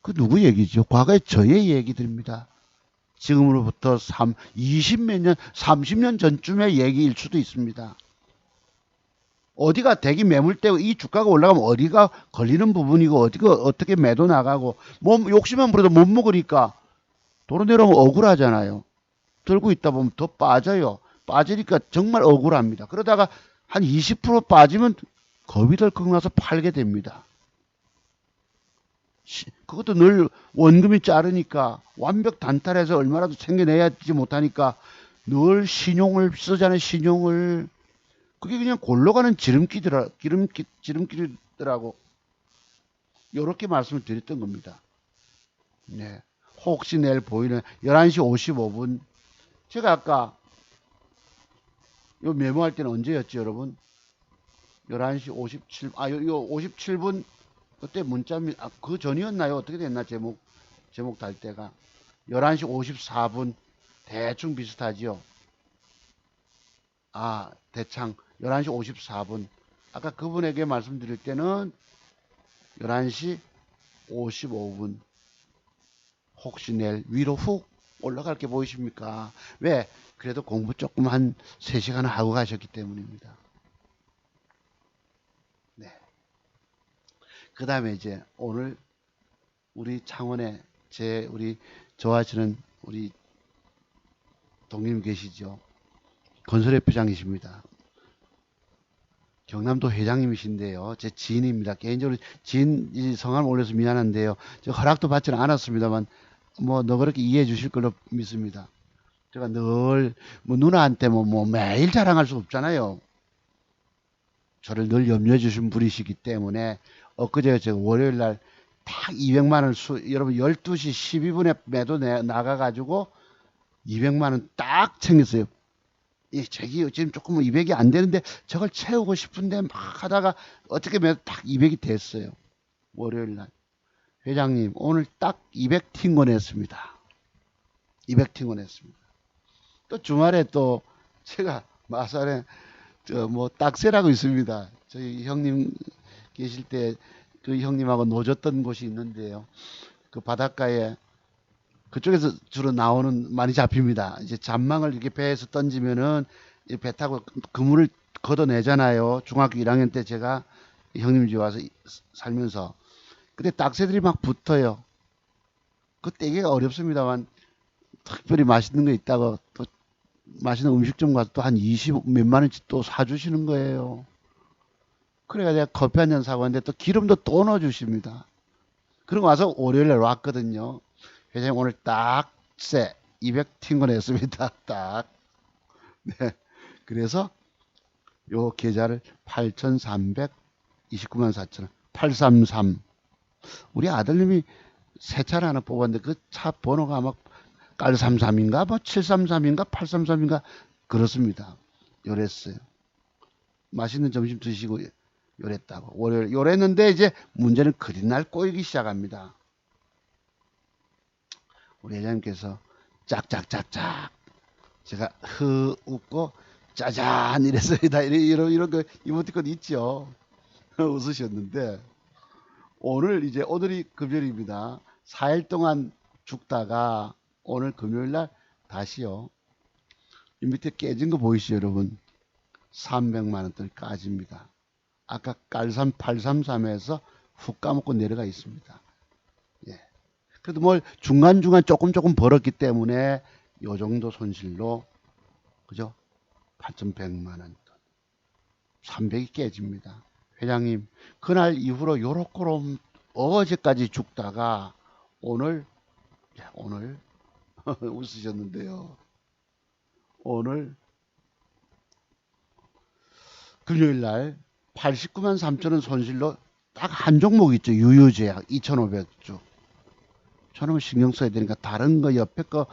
그 누구 얘기죠? 과거의 저의 얘기들입니다. 지금으로부터 20몇 년, 30년 전쯤의 얘기일 수도 있습니다. 어디가 대기 매물대 이 주가가 올라가면 어디가 걸리는 부분이고 어디가 어떻게 매도 나가고 욕심만 부려도 못 먹으니까 도로 내려오면 억울하잖아요. 들고 있다 보면 더 빠져요. 빠지니까 정말 억울합니다. 그러다가 한 20% 빠지면 겁이 덜컥 나서 팔게 됩니다. 그것도 늘 원금이 자르니까 완벽 단탈해서 얼마라도 챙겨내야지 못하니까 늘 신용을 쓰잖아요. 신용을. 그게 그냥 골로 가는 지름길이더라고. 요렇게 말씀을 드렸던 겁니다. 네. 혹시 내일 보이는 11시 55분. 제가 아까 요 메모할 때는 언제였지, 여러분? 11시 57, 요 57분, 그때 문자, 그 전이었나요? 어떻게 됐나, 제목 달 때가. 11시 54분, 대충 비슷하지요? 대창, 11시 54분. 아까 그분에게 말씀드릴 때는 11시 55분. 혹시 내일 위로 훅 올라갈 게 보이십니까? 왜? 그래도 공부 조금 한 3시간 하고 가셨기 때문입니다. 네. 그 다음에 이제 오늘 우리 창원에 우리 좋아하시는 우리 동님 계시죠? 건설협회장이십니다. 경남도 회장님이신데요. 제 지인입니다. 개인적으로 지인 성함을 올려서 미안한데요. 저 허락도 받지는 않았습니다만 뭐 너그럽게 이해해 주실 걸로 믿습니다. 제가 늘 뭐 누나한테 뭐 매일 자랑할 수 없잖아요. 저를 늘 염려해 주신 분이시기 때문에 엊그제 제가 월요일 날 딱 200만 원 여러분 12시 12분에 매도 나가가지고 200만 원 딱 챙겼어요. 저기 지금 조금 200이 안 되는데 저걸 채우고 싶은데 막 하다가 어떻게 매도 딱 200이 됐어요. 월요일 날. 회장님 오늘 딱 200 팅건했습니다. 200 팅건했습니다. 또 주말에 또 제가 마산에 뭐 딱새라고 있습니다. 저희 형님 계실 때 그 형님하고 노졌던 곳이 있는데요. 그 바닷가에 그쪽에서 주로 많이 잡힙니다. 이제 잔망을 이렇게 배에서 던지면은 배 타고 그물을 걷어내잖아요. 중학교 1학년 때 제가 형님 집 와서 살면서. 근데 딱새들이 막 붙어요. 그 떼기가 어렵습니다만 특별히 맛있는 거 있다고 또 맛있는 음식점 가서 또 한 20 몇만 원씩 또 사주시는 거예요. 그래가 내가 커피 한 잔 사고 왔는데 또 기름도 또 넣어주십니다. 그러고 와서 월요일날 왔거든요. 회장님 오늘 딱 200 팅건했습니다. 딱. 네. 그래서 요 계좌를 8,329만 4천 원. 833. 우리 아들님이 새 차를 하나 뽑았는데 그 차 번호가 아마 깔33인가 뭐 733인가 833인가 그렇습니다. 요랬어요. 맛있는 점심 드시고 요랬다고. 월요일 요랬는데 이제 문제는 그린날 꼬이기 시작합니다. 우리 회장님께서 짝짝짝짝 제가 웃고 짜잔 이랬습니다. 이런 거 이모티콘 있죠. 웃으셨는데 오늘이 금요일입니다. 4일 동안 죽다가 오늘 금요일날 다시요. 이 밑에 깨진 거 보이시죠 여러분? 300만원짜리 까집니다. 아까 깔삼 833에서 훅 까먹고 내려가 있습니다. 예. 그래도 뭘 중간중간 조금 벌었기 때문에 요 정도 손실로 그죠? 8,100만원 300이 깨집니다. 회장님 그날 이후로 요렇게로 어제까지 죽다가 오늘 웃으셨는데요. 오늘 금요일날 89만 3천원 손실로 딱 한 종목 있죠. 유유제약 2,500주. 저놈은 신경 써야 되니까 다른 거 옆에 거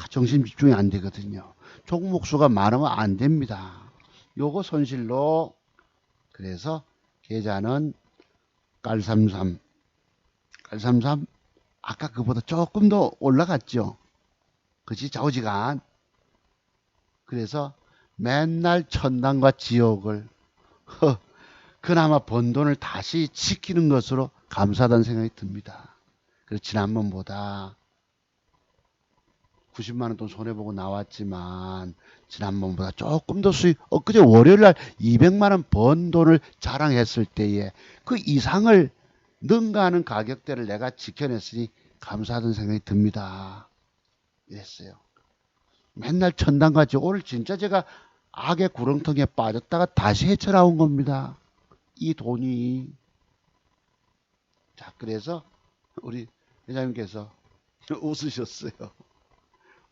정신 집중이 안 되거든요. 종목 수가 많으면 안 됩니다. 요거 손실로 그래서 계좌는 깔33 아까 그보다 조금 더 올라갔죠. 그치 좌우지간. 그래서 맨날 천당과 지옥을 그나마 번 돈을 다시 지키는 것으로 감사하다는 생각이 듭니다. 그래서 지난번보다 90만원 돈 손해보고 나왔지만 지난번보다 조금 더 수익 엊그제 월요일날 200만원 번 돈을 자랑했을 때에 그 이상을 능가하는 가격대를 내가 지켜냈으니 감사하다는 생각이 듭니다. 이랬어요. 맨날 천당같이 오늘 진짜 제가 악의 구렁텅이에 빠졌다가 다시 헤쳐나온 겁니다. 이 돈이. 자, 그래서 우리 회장님께서 웃으셨어요.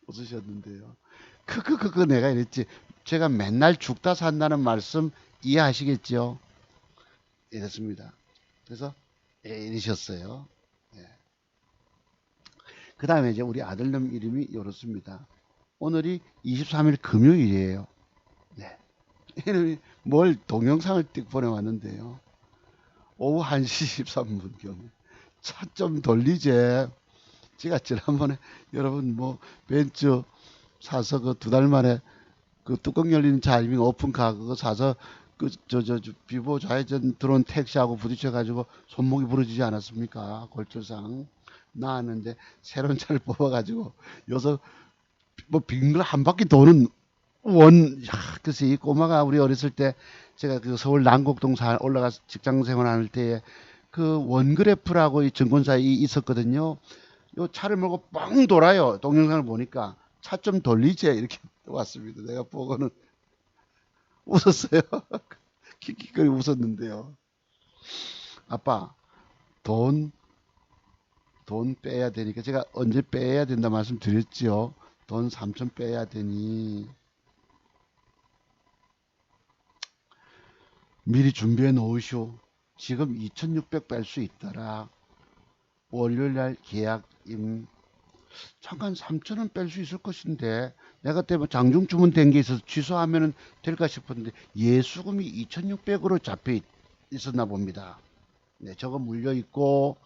웃으셨는데요. 내가 이랬지. 제가 맨날 죽다 산다는 말씀 이해하시겠죠? 이랬습니다. 그래서 이러셨어요. 예. 그 다음에 이제 우리 아들놈 이름이 이렇습니다. 오늘이 23일 금요일이에요. 네. 이름이 뭘 동영상을 띡 보내왔는데요. 오후 1시 13분경에 차 좀 돌리제. 제가 지난번에 여러분 뭐 벤츠 사서 그 2달 만에 그 뚜껑 열리는 자이밍 오픈카 그거 사서 그 비보 좌회전 들어온 택시하고 부딪혀 가지고 손목이 부러지지 않았습니까? 골절상 나왔는데 새로운 차를 뽑아 가지고 여기서 뭐 빙글 한 바퀴 도는 글쎄 이 꼬마가 우리 어렸을 때 제가 그 서울 남곡동 올라가 직장 생활할 때에 그 원그래프라고 이 증권사에 있었거든요. 요 차를 몰고 뻥 돌아요. 동영상을 보니까 차 좀 돌리지 이렇게 왔습니다. 내가 보고는 웃었어요. 킥킥거리고 웃었는데요. 아빠 돈 빼야 되니까 제가 언제 빼야 된다 말씀드렸지요. 돈 3천 빼야 되니 미리 준비해 놓으시오. 지금 2,600 뺄 수 있더라. 월요일날 계약임. 잠깐 3,000원 뺄 수 있을 것인데 내가 그때 뭐 장중 주문된 게 있어서 취소하면 될까 싶었는데 예수금이 2,600으로 잡혀 있었나 봅니다. 네, 저거 물려 있고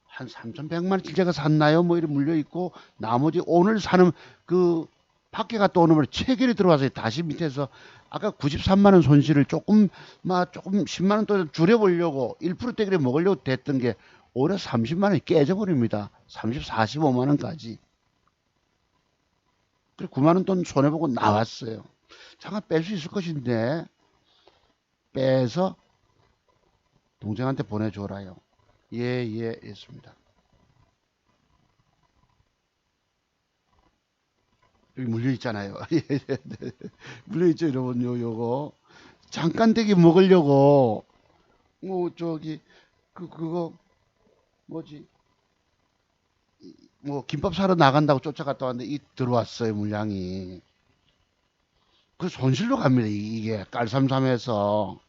한 3,100만 원치 제가 샀나요? 뭐 이렇게 물려 있고 나머지 오늘 사는 그 밖에 갔다 오는 걸 체결이 들어와서 다시 밑에서 아까 93만 원 손실을 조금 10만 원 또 줄여보려고 1%대기를 먹으려고 됐던 게 오히려 30만 원이 깨져버립니다. 30, 45만 원까지. 그래 9만 원 돈 손해보고 나왔어요. 잠깐 뺄 수 있을 것인데 빼서 동생한테 보내줘라요. 예, 했습니다. 여기 물려있잖아요. 물려있죠, 여러분, 요거. 잠깐 대기 먹으려고, 저기, 그거, 뭐지, 뭐, 김밥 사러 나간다고 쫓아갔다 왔는데, 들어왔어요, 물량이. 그 손실로 갑니다, 이게. 깔삼삼해서.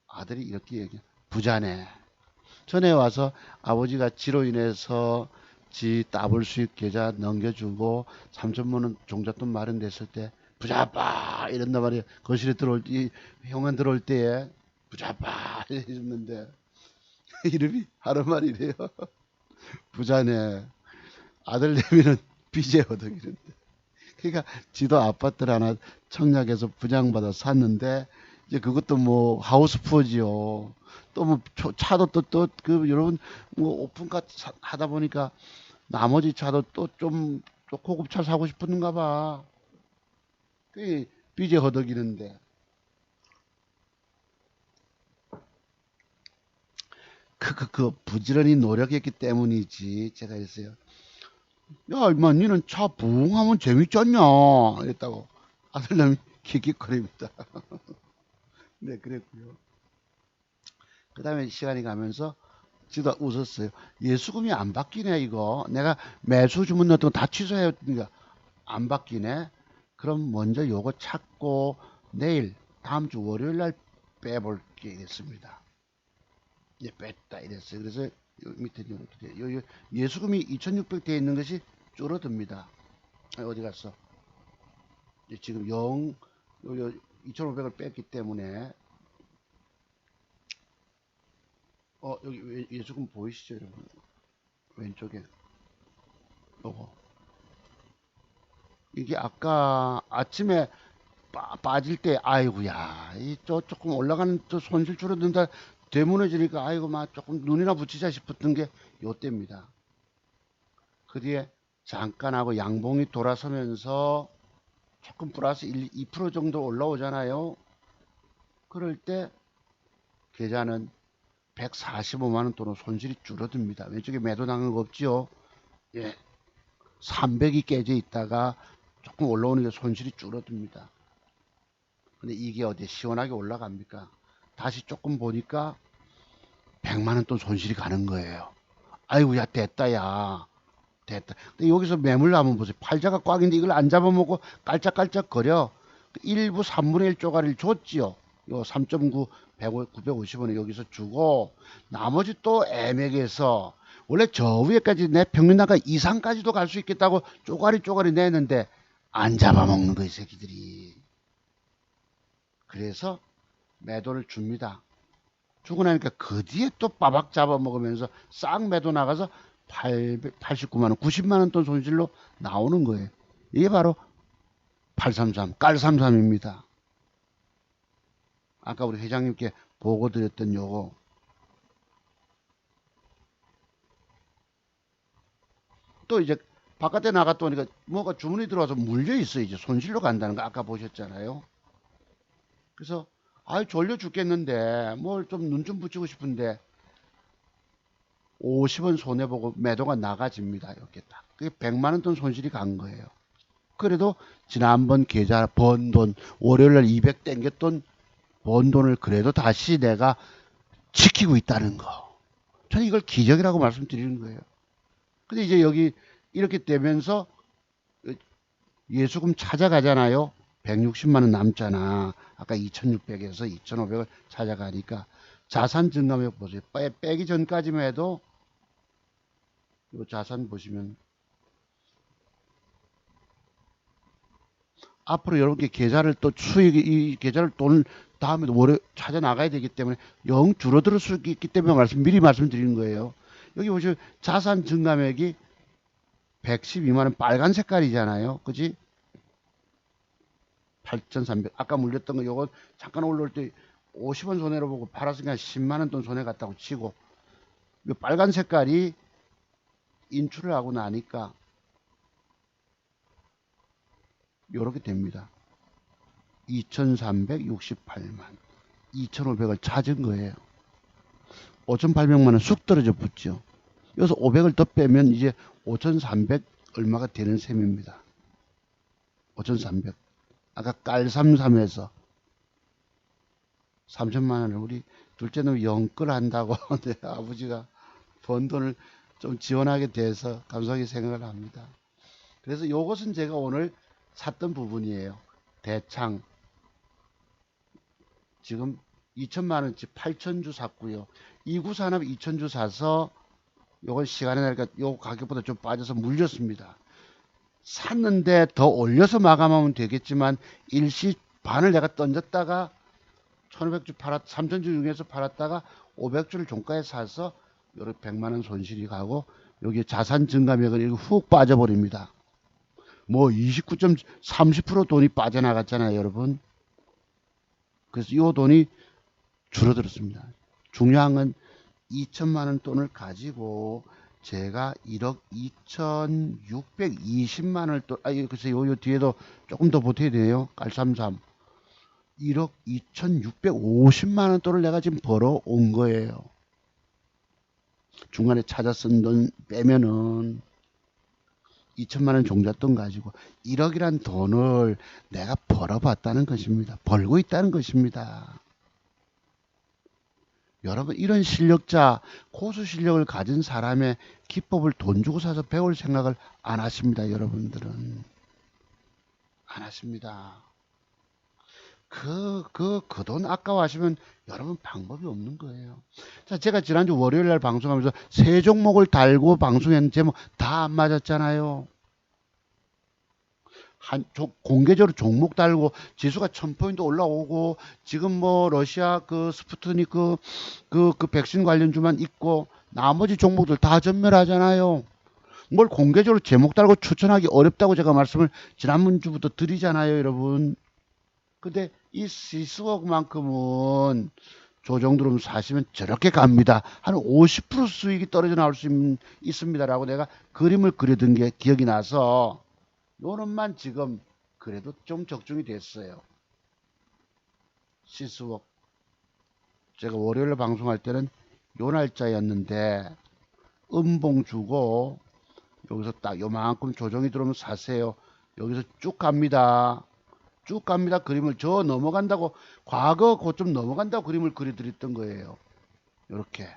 아들이 이렇게 얘기해. 부자네. 전에 와서 아버지가 지로 인해서 지 따블 수입 계좌 넘겨주고 3천만 원 종잣돈 마련됐을 때 부자 아빠 이런단 말이에요. 거실에 들어올 때 형은 들어올 때에 부자 아빠 이랬는데 이름이 하는 말이래요. 부자네. 아들 내미는 빚에 허덕이는데. 그러니까 지도 아파트를 하나 청약해서 분양받아 샀는데 이제 그것도 뭐 하우스푸어지요. 또 뭐 차도 그 여러분 뭐 오픈카 하다 보니까 나머지 차도 또 좀 고급 차 사고 싶었는가 봐. 그 빚에 허덕이는데 부지런히 노력했기 때문이지. 제가 했어요. 야, 임마, 니는 차 부흥하면 재밌잖냐. 이랬다고 아들놈이 킥킥거립니다. 네, 그랬고요. 그 다음에 시간이 가면서 지도 웃었어요. 예수금이 안 바뀌네, 이거. 내가 매수 주문 넣었던 거 다 취소해니까 안 바뀌네. 그럼 먼저 요거 찾고 내일, 다음 주 월요일 날 빼볼게 이랬습니다. 이제 뺐다 이랬어요. 그래서 요 밑에 예수금이 2,600 돼 있는 것이 줄어듭니다. 어디 갔어? 지금 2,500을 뺐기 때문에 여기 예수금 보이시죠, 여러분? 왼쪽에 요거. 이게 아까 아침에 빠질 때 아이고야 조금 올라가는 손실 줄어든다 되무너지니까 아이고 막 조금 눈이나 붙이자 싶었던 게 요때입니다. 그 뒤에 잠깐 하고 양봉이 돌아서면서 조금 플러스 2% 정도 올라오잖아요. 그럴 때 계좌는 145만 원 또는 손실이 줄어듭니다. 왼쪽에 매도 당한 거 없지요? 예. 300이 깨져 있다가 조금 올라오는 게 손실이 줄어듭니다. 근데 이게 어디 시원하게 올라갑니까? 다시 조금 보니까 100만원 돈 손실이 가는 거예요. 아이고, 야, 됐다, 야. 됐다. 근데 여기서 매물 한번 보세요. 팔자가 꽉인데 이걸 안 잡아먹고 깔짝깔짝 거려. 일부 3분의 1 쪼가리를 줬지요. 요 3.9, 950원에 여기서 주고, 나머지 또 애매해서, 원래 저 위에까지 내 평균나가 이상까지도 갈 수 있겠다고 쪼가리 내는데, 안 잡아먹는 거, 이 새끼들이. 그래서 매도를 줍니다. 주고 나니까 그 뒤에 또 빠박 잡아먹으면서 싹 매도 나가서 89만원, 90만원 돈 손실로 나오는 거예요. 이게 바로 833, 깔33입니다. 아까 우리 회장님께 보고 드렸던 요거. 또 이제 바깥에 나갔다 오니까 뭐가 주문이 들어와서 물려 있어요. 이제 손실로 간다는 거 아까 보셨잖아요. 그래서 아이 졸려 죽겠는데 뭘 좀 눈 좀 붙이고 싶은데 50원 손해보고 매도가 나가집니다. 이렇게 딱. 그게 100만원 돈 손실이 간 거예요. 그래도 지난번 계좌 번 돈, 월요일날 200 땡겼던 번 돈을 그래도 다시 내가 지키고 있다는 거. 저는 이걸 기적이라고 말씀드리는 거예요. 근데 이제 여기 이렇게 되면서 예수금 찾아가잖아요. 160만원 남잖아. 아까 2600에서 2500을 찾아가니까 자산 증감액 보세요. 빼기 전까지만 해도 이 자산 보시면 앞으로 이렇게 계좌를 또 수익, 이 계좌를 돈을 다음에 월요 찾아 나가야 되기 때문에 영 줄어들 수 있기 때문에 미리 말씀드리는 거예요. 여기 보시면 자산 증감액이 112만원 빨간 색깔이잖아요. 그지? 8,300. 아까 물렸던 거 요거 잠깐 올라올 때 50원 손해로 보고 팔았으니까 10만원 돈 손해 갔다고 치고 이 빨간 색깔이 인출을 하고 나니까 요렇게 됩니다. 2,368만 2,500을 찾은 거예요. 5,800만원 쑥 떨어져 붙죠. 여기서 500을 더 빼면 이제 5,300 얼마가 되는 셈입니다. 5,300. 아까 깔33에서 3천만원을 우리 둘째 놈이 영끌 한다고 내 아버지가 번 돈을 좀 지원하게 돼서 감사하게 생각을 합니다. 그래서 이것은 제가 오늘 샀던 부분이에요. 대창 지금 2천만원치 8천주 샀고요. 이구산업 2천주 사서 요건 시간이 나니까 요 가격보다 좀 빠져서 물렸습니다. 샀는데 더 올려서 마감하면 되겠지만 일시 반을 내가 던졌다가 1500주 팔았 3000주 중에서 팔았다가 500주를 종가에 사서 요렇게 100만원 손실이 가고 여기 자산 증감액은 훅 빠져버립니다. 뭐 29.30% 돈이 빠져나갔잖아요, 여러분. 그래서 이 돈이 줄어들었습니다. 중요한 건 2천만원 돈을 가지고 제가 1억 2,620만원을 또, 글쎄 요 뒤에도 조금 더 보태야 돼요. 깔33. 1억 2,650만원 돈을 내가 지금 벌어온 거예요. 중간에 찾아 쓴 돈 빼면은 2천만원 종잣돈 가지고 1억이란 돈을 내가 벌어봤다는 것입니다. 벌고 있다는 것입니다. 여러분 이런 실력자 고수 실력을 가진 사람의 기법을 돈 주고 사서 배울 생각을 안 하십니다. 여러분들은 안 하십니다. 그 돈 아까워하시면 여러분 방법이 없는 거예요. 자, 제가 지난주 월요일 날 방송하면서 세 종목을 달고 방송했는데 제목 다 안 맞았잖아요. 공개적으로 종목 달고 지수가 1000포인트 올라오고 지금 뭐 러시아 그 스푸트니크 그 백신 관련주만 있고 나머지 종목들 다 전멸하잖아요. 뭘 공개적으로 제목 달고 추천하기 어렵다고 제가 말씀을 지난주부터 드리잖아요, 여러분. 근데 이 시스워크만큼은 조정들음 사시면 저렇게 갑니다. 한 50% 수익이 떨어져 나올 수 있습니다라고 내가 그림을 그려둔 게 기억이 나서 요놈만 지금 그래도 좀 적중이 됐어요. 시스웍 제가 월요일에 방송할 때는 요 날짜였는데 음봉 주고 여기서 딱 요만큼 조정이 들어오면 사세요. 여기서 쭉 갑니다. 쭉 갑니다. 그림을 저 넘어간다고, 과거 고점 넘어간다고 그림을 그려드렸던 거예요. 요렇게.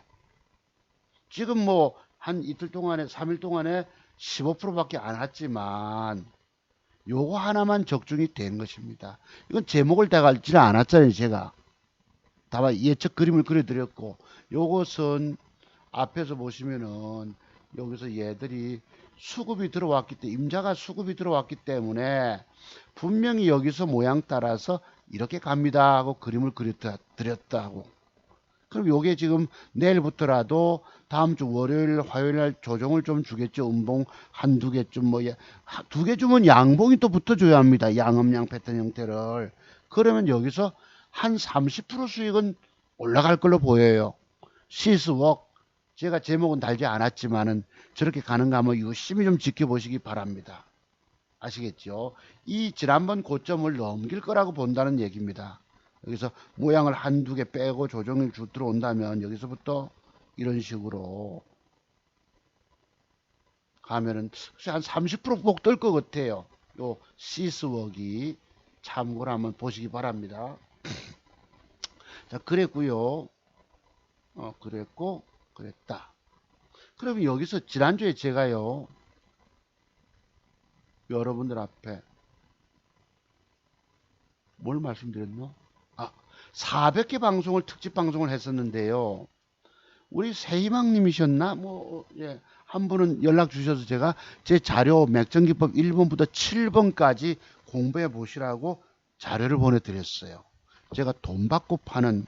지금 뭐 한 이틀 동안에 3일 동안에 15%밖에 안 왔지만 요거 하나만 적중이 된 것입니다. 이건 제목을 다 갈지는 않았잖아요. 제가 다만 예측 그림을 그려드렸고, 요것은 앞에서 보시면은 여기서 얘들이 수급이 들어왔기 때문에, 임자가 수급이 들어왔기 때문에 분명히 여기서 모양 따라서 이렇게 갑니다 하고 그림을 그려드렸다 하고, 그럼 요게 지금 내일부터라도 다음 주 월요일, 화요일 날 조정을 좀 주겠죠. 음봉 한두 개쯤, 뭐, 두 개 주면 양봉이 또 붙어줘야 합니다. 양음양 패턴 형태를. 그러면 여기서 한 30% 수익은 올라갈 걸로 보여요. 시스웍. 제가 제목은 달지 않았지만은 저렇게 가는가 한번 유심히 좀 지켜보시기 바랍니다. 아시겠죠? 이 지난번 고점을 넘길 거라고 본다는 얘기입니다. 여기서 모양을 한두 개 빼고 조정이 들어온다면 여기서부터 이런 식으로 가면은 한 30%꼭 뜰 것 같아요. 요 시스웍이 참고로 한번 보시기 바랍니다. 자, 그랬고요. 그랬고 그랬다. 그러면 여기서 지난주에 제가요, 여러분들 앞에 뭘 말씀드렸노? 400개 방송을, 특집 방송을 했었는데요. 우리 세희망님이셨나? 뭐, 예, 한 분은 연락 주셔서 제가 제 자료 맥정기법 1번부터 7번까지 공부해 보시라고 자료를 보내드렸어요. 제가 돈 받고 파는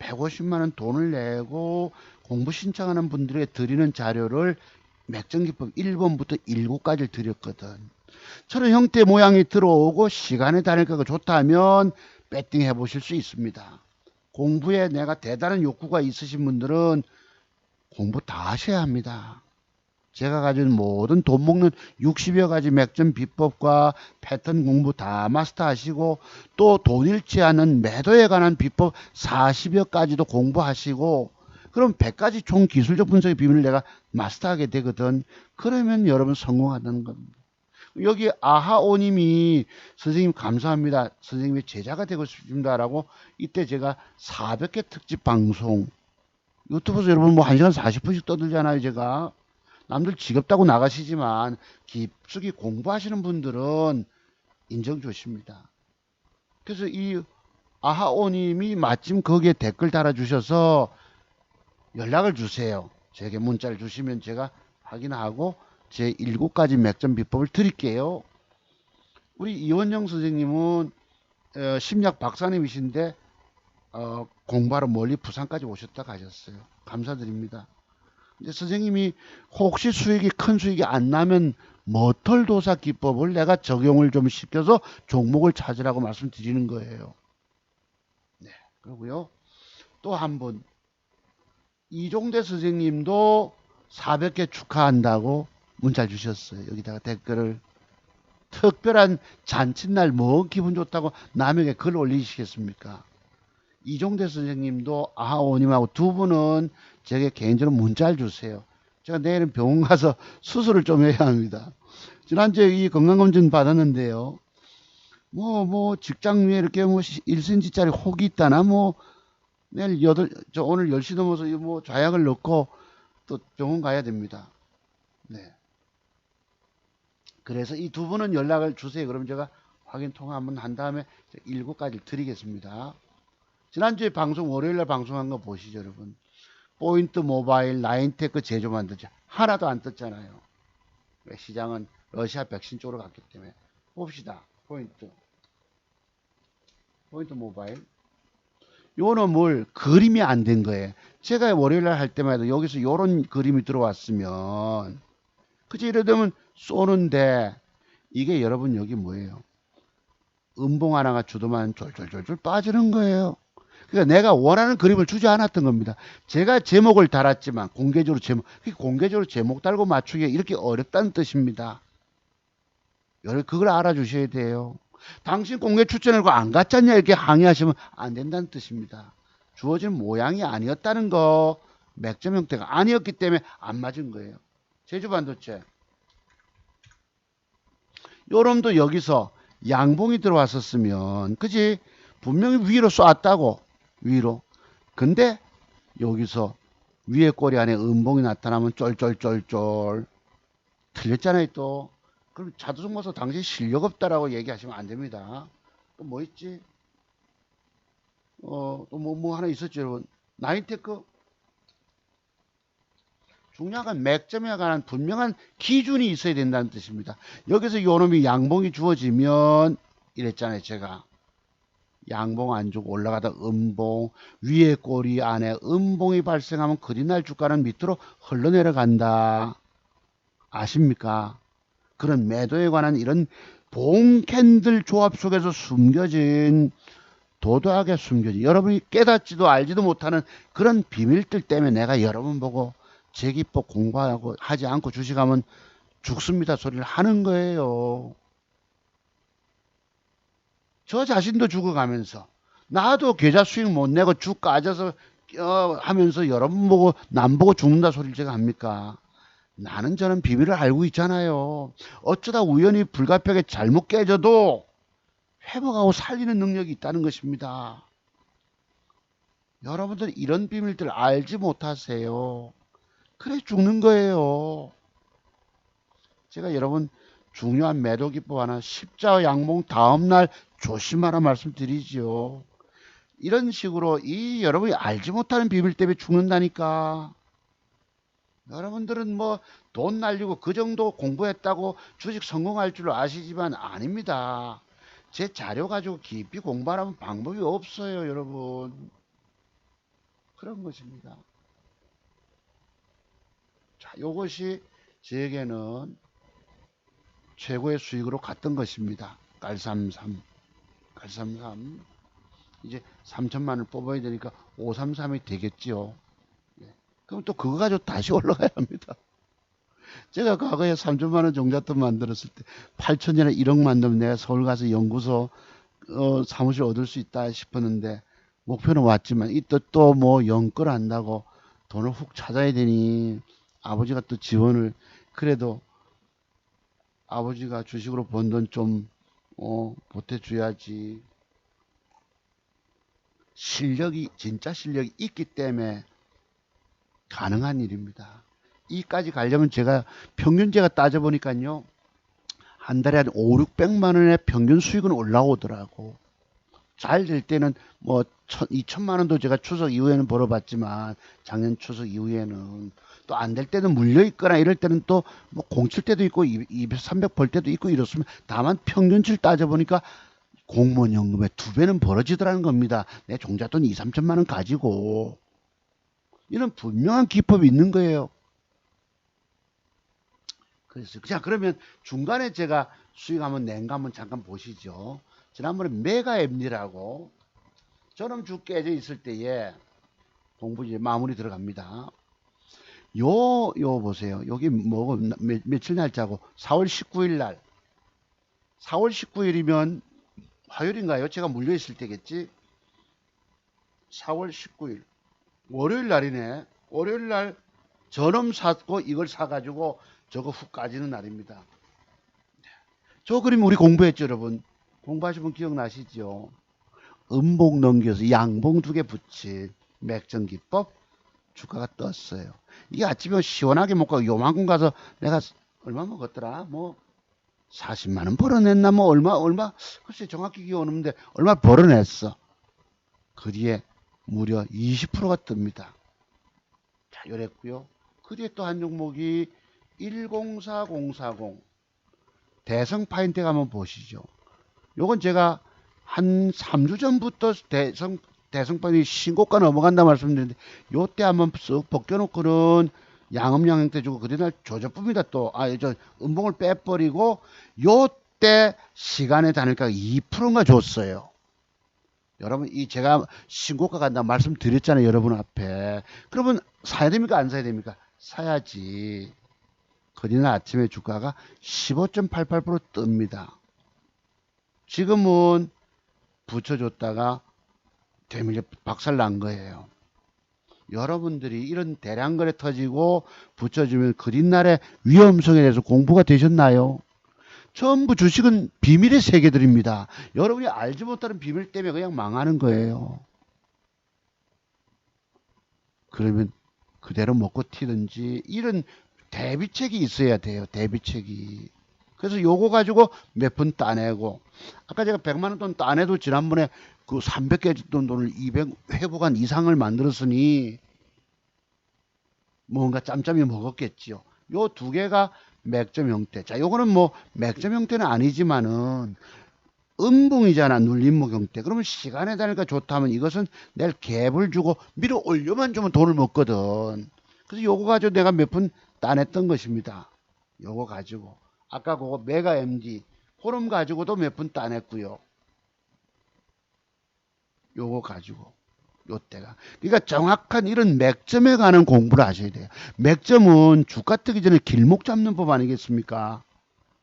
150만원 돈을 내고 공부 신청하는 분들에게 드리는 자료를 맥정기법 1번부터 7까지를 드렸거든. 저런 형태 모양이 들어오고 시간에 다닐까 좋다면 배팅 해보실 수 있습니다. 공부에 내가 대단한 욕구가 있으신 분들은 공부 다 하셔야 합니다. 제가 가진 모든 돈 먹는 60여 가지 맥점 비법과 패턴 공부 다 마스터 하시고, 또 돈 잃지 않은 매도에 관한 비법 40여 가지도 공부하시고, 그럼 100가지 총 기술적 분석의 비밀을 내가 마스터하게 되거든. 그러면 여러분 성공한다는 겁니다. 여기 아하오님이 선생님 감사합니다. 선생님의 제자가 되고 싶습니다라고, 이때 제가 400개 특집 방송, 유튜브에서 여러분 뭐 1시간 40분씩 떠들잖아요. 제가 남들 지겹다고 나가시지만 깊숙이 공부하시는 분들은 인정 주십니다. 그래서 이 아하오님이 마침 거기에 댓글 달아주셔서 연락을 주세요. 제게 문자를 주시면 제가 확인하고 제 7가지 맥점 비법을 드릴게요. 우리 이원영 선생님은 심리학 박사님이신데 공부하러 멀리 부산까지 오셨다 가셨어요. 감사드립니다. 근데 선생님이 혹시 수익이 큰 수익이 안 나면 머털도사 기법을 내가 적용을 좀 시켜서 종목을 찾으라고 말씀드리는 거예요. 네, 그리고요, 또 한 분, 이종대 선생님도 400개 축하한다고 문자 주셨어요. 여기다가 댓글을. 특별한 잔칫날 뭐 기분 좋다고 남에게 글 올리시겠습니까? 이종대 선생님도 아하오님하고 두 분은 제게 개인적으로 문자를 주세요. 제가 내일은 병원 가서 수술을 좀 해야 합니다. 지난주에 이 건강검진 받았는데요. 뭐 직장 위에 이렇게 뭐 1cm짜리 혹이 있다나, 뭐 내일 오늘 10시 넘어서 뭐 좌약을 넣고 또 병원 가야 됩니다. 네. 그래서 이 두 분은 연락을 주세요. 그럼 제가 확인 통화 한번 한 다음에 7가지 드리겠습니다. 지난주에 방송, 월요일날 방송한 거 보시죠, 여러분. 포인트 모바일, 나인테크 제조 만들자. 하나도 안 떴잖아요. 시장은 러시아 백신 쪽으로 갔기 때문에. 봅시다. 포인트 모바일. 요거는 뭘, 그림이 안 된 거예요. 제가 월요일날 할 때마다 여기서 요런 그림이 들어왔으면, 그치, 이러면 쏘는데, 이게 여러분 여기 뭐예요? 음봉 하나가 주도만 졸졸졸졸 빠지는 거예요. 그러니까 내가 원하는 그림을 주지 않았던 겁니다. 제가 제목을 달았지만 공개적으로 제목 달고 맞추기가 이렇게 어렵다는 뜻입니다. 여러분 그걸 알아주셔야 돼요. 당신 공개 추천을 안 갔잖냐 이렇게 항의하시면 안 된다는 뜻입니다. 주어진 모양이 아니었다는 거, 맥점 형태가 아니었기 때문에 안 맞은 거예요. 제주 반도체 요 놈도 여기서 양봉이 들어왔었으면, 그지? 분명히 위로 쏘았다고, 위로. 근데 여기서 위에 꼬리 안에 음봉이 나타나면 쫄쫄쫄쫄. 틀렸잖아요, 또. 그럼 자두성모서 당신 실력 없다라고 얘기하시면 안 됩니다. 또 뭐 있지? 또 뭐 하나 있었죠, 여러분. 나인테크. 중요한 건 맥점에 관한 분명한 기준이 있어야 된다는 뜻입니다. 여기서 요놈이 양봉이 주어지면 이랬잖아요, 제가. 양봉 안 주고 올라가다 음봉, 위에 꼬리 안에 음봉이 발생하면 그린날 주가는 밑으로 흘러내려간다. 아십니까? 그런 매도에 관한 이런 봉 캔들 조합 속에서 숨겨진, 도도하게 숨겨진, 여러분이 깨닫지도 알지도 못하는 그런 비밀들 때문에 내가 여러분 보고 재기법 공부하고 하지 않고 주식하면 죽습니다 소리를 하는 거예요. 저 자신도 죽어가면서 나도 계좌 수익 못 내고 쭉 까져서 하면서 여러분 보고 남 보고 죽는다 소리를 제가 합니까? 나는 저는 비밀을 알고 있잖아요. 어쩌다 우연히 불가피하게 잘못 깨져도 회복하고 살리는 능력이 있다는 것입니다. 여러분들 이런 비밀들 알지 못하세요. 그래 죽는 거예요. 제가 여러분 중요한 매도 기법 하나, 십자 양봉 다음날 조심하라 말씀드리지요. 이런 식으로 이 여러분이 알지 못하는 비밀 때문에 죽는다니까. 여러분들은 뭐 돈 날리고 그 정도 공부했다고 주식 성공할 줄 아시지만 아닙니다. 제 자료 가지고 깊이 공부하라면 방법이 없어요, 여러분. 그런 것입니다. 자, 요것이 저에게는 최고의 수익으로 갔던 것입니다. 깔33. 이제 3천만 원을 뽑아야 되니까 533이 되겠지요. 그럼 또 그거 가지고 다시 올라가야 합니다. 제가 과거에 3천만 원 종잣돈 만들었을 때 8천전에 1억 만들면 내가 서울 가서 연구소 사무실 얻을 수 있다 싶었는데 목표는 왔지만 이때 또 뭐 연끌 한다고 돈을 훅 찾아야 되니 아버지가 또 지원을, 그래도 아버지가 주식으로 번 돈 좀 보태줘야지. 실력이, 진짜 실력이 있기 때문에 가능한 일입니다. 이까지 가려면 제가 평균 따져보니까요, 한 달에 한 5, 600만 원의 평균 수익은 올라오더라고. 잘 될 때는 뭐 2천만 원도 제가 추석 이후에는 벌어봤지만, 작년 추석 이후에는 또 안 될 때는 물려 있거나 이럴 때는 또 뭐 공칠 때도 있고 200, 300 벌 때도 있고 이렇습니다. 다만 평균치를 따져보니까 공무원 연금의 2배는 벌어지더라는 겁니다. 내 종잣돈 2, 3천만 원 가지고. 이런 분명한 기법이 있는 거예요. 그래서 자, 그러면 중간에 제가 수익 한번 낸 거 한번 잠깐 보시죠. 지난번에 메가 앱리라고 저놈 주 깨져 있을 때에 공부 이제 마무리 들어갑니다. 요 보세요. 여기 뭐 며칠 날짜고 4월 19일 날. 4월 19일이면 화요일인가요? 제가 물려 있을 때겠지. 4월 19일 월요일 날이네. 월요일 날 저놈 샀고 이걸 사가지고 저거 훅 까지는 날입니다. 저 그림 우리 공부했죠, 여러분. 공부하신 분 기억나시죠? 음봉 넘겨서 양봉 2개 붙인 맥점 기법, 주가가 떴어요. 이게 아침에 시원하게 먹고 요만큼 가서 내가 얼마 먹었더라? 뭐 40만 원 벌어냈나? 뭐 얼마 글쎄 정확히 기억 없는데 얼마 벌어냈어. 그 뒤에 무려 20%가 뜹니다. 자, 이랬고요. 그 뒤에 또 한 종목이 104040 대성 파인텍 한번 보시죠. 요건 제가 한 3주 전부터 대성파인텍 신고가 넘어간다 말씀드렸는데, 요때 한번 쓱 벗겨놓고는 양음양 형태 주고 그날 조져쁩니다. 또 저 음봉을 빼버리고 요때 시간에 다니까 2%가 줬어요. 여러분, 이 제가 신고가 간다 말씀드렸잖아요, 여러분 앞에. 그러면 사야 됩니까, 안 사야 됩니까? 사야지. 그날 아침에 주가가 15.88% 뜹니다. 지금은 붙여줬다가 되밀려 박살난 거예요. 여러분들이 이런 대량 거래 터지고 붙여주면 그린날의 위험성에 대해서 공부가 되셨나요? 전부 주식은 비밀의 세계들입니다. 여러분이 알지 못하는 비밀 때문에 그냥 망하는 거예요. 그러면 그대로 먹고 튀든지 이런 대비책이 있어야 돼요. 대비책이. 그래서 요거 가지고 몇 푼 따내고, 아까 제가 100만 원 돈 따내도 지난번에 그 300개 돈 돈을 200 회복한 이상을 만들었으니 뭔가 짬짬이 먹었겠지요. 요 두 개가 맥점 형태. 자, 요거는 뭐 맥점 형태는 아니지만은 음봉이잖아, 눌림목 형태. 그러면 시간에 다니까 좋다면 이것은 내일 갭을 주고 밀어 올려만 주면 돈을 먹거든. 그래서 요거 가지고 내가 몇 푼 따냈던 것입니다. 요거 가지고. 아까 그거 메가 MD 호름 가지고도 몇 푼 따냈고요. 요거 가지고. 요때가. 그러니까 정확한 이런 맥점에 관한 공부를 하셔야 돼요. 맥점은 주가 뜨기 전에 길목 잡는 법 아니겠습니까?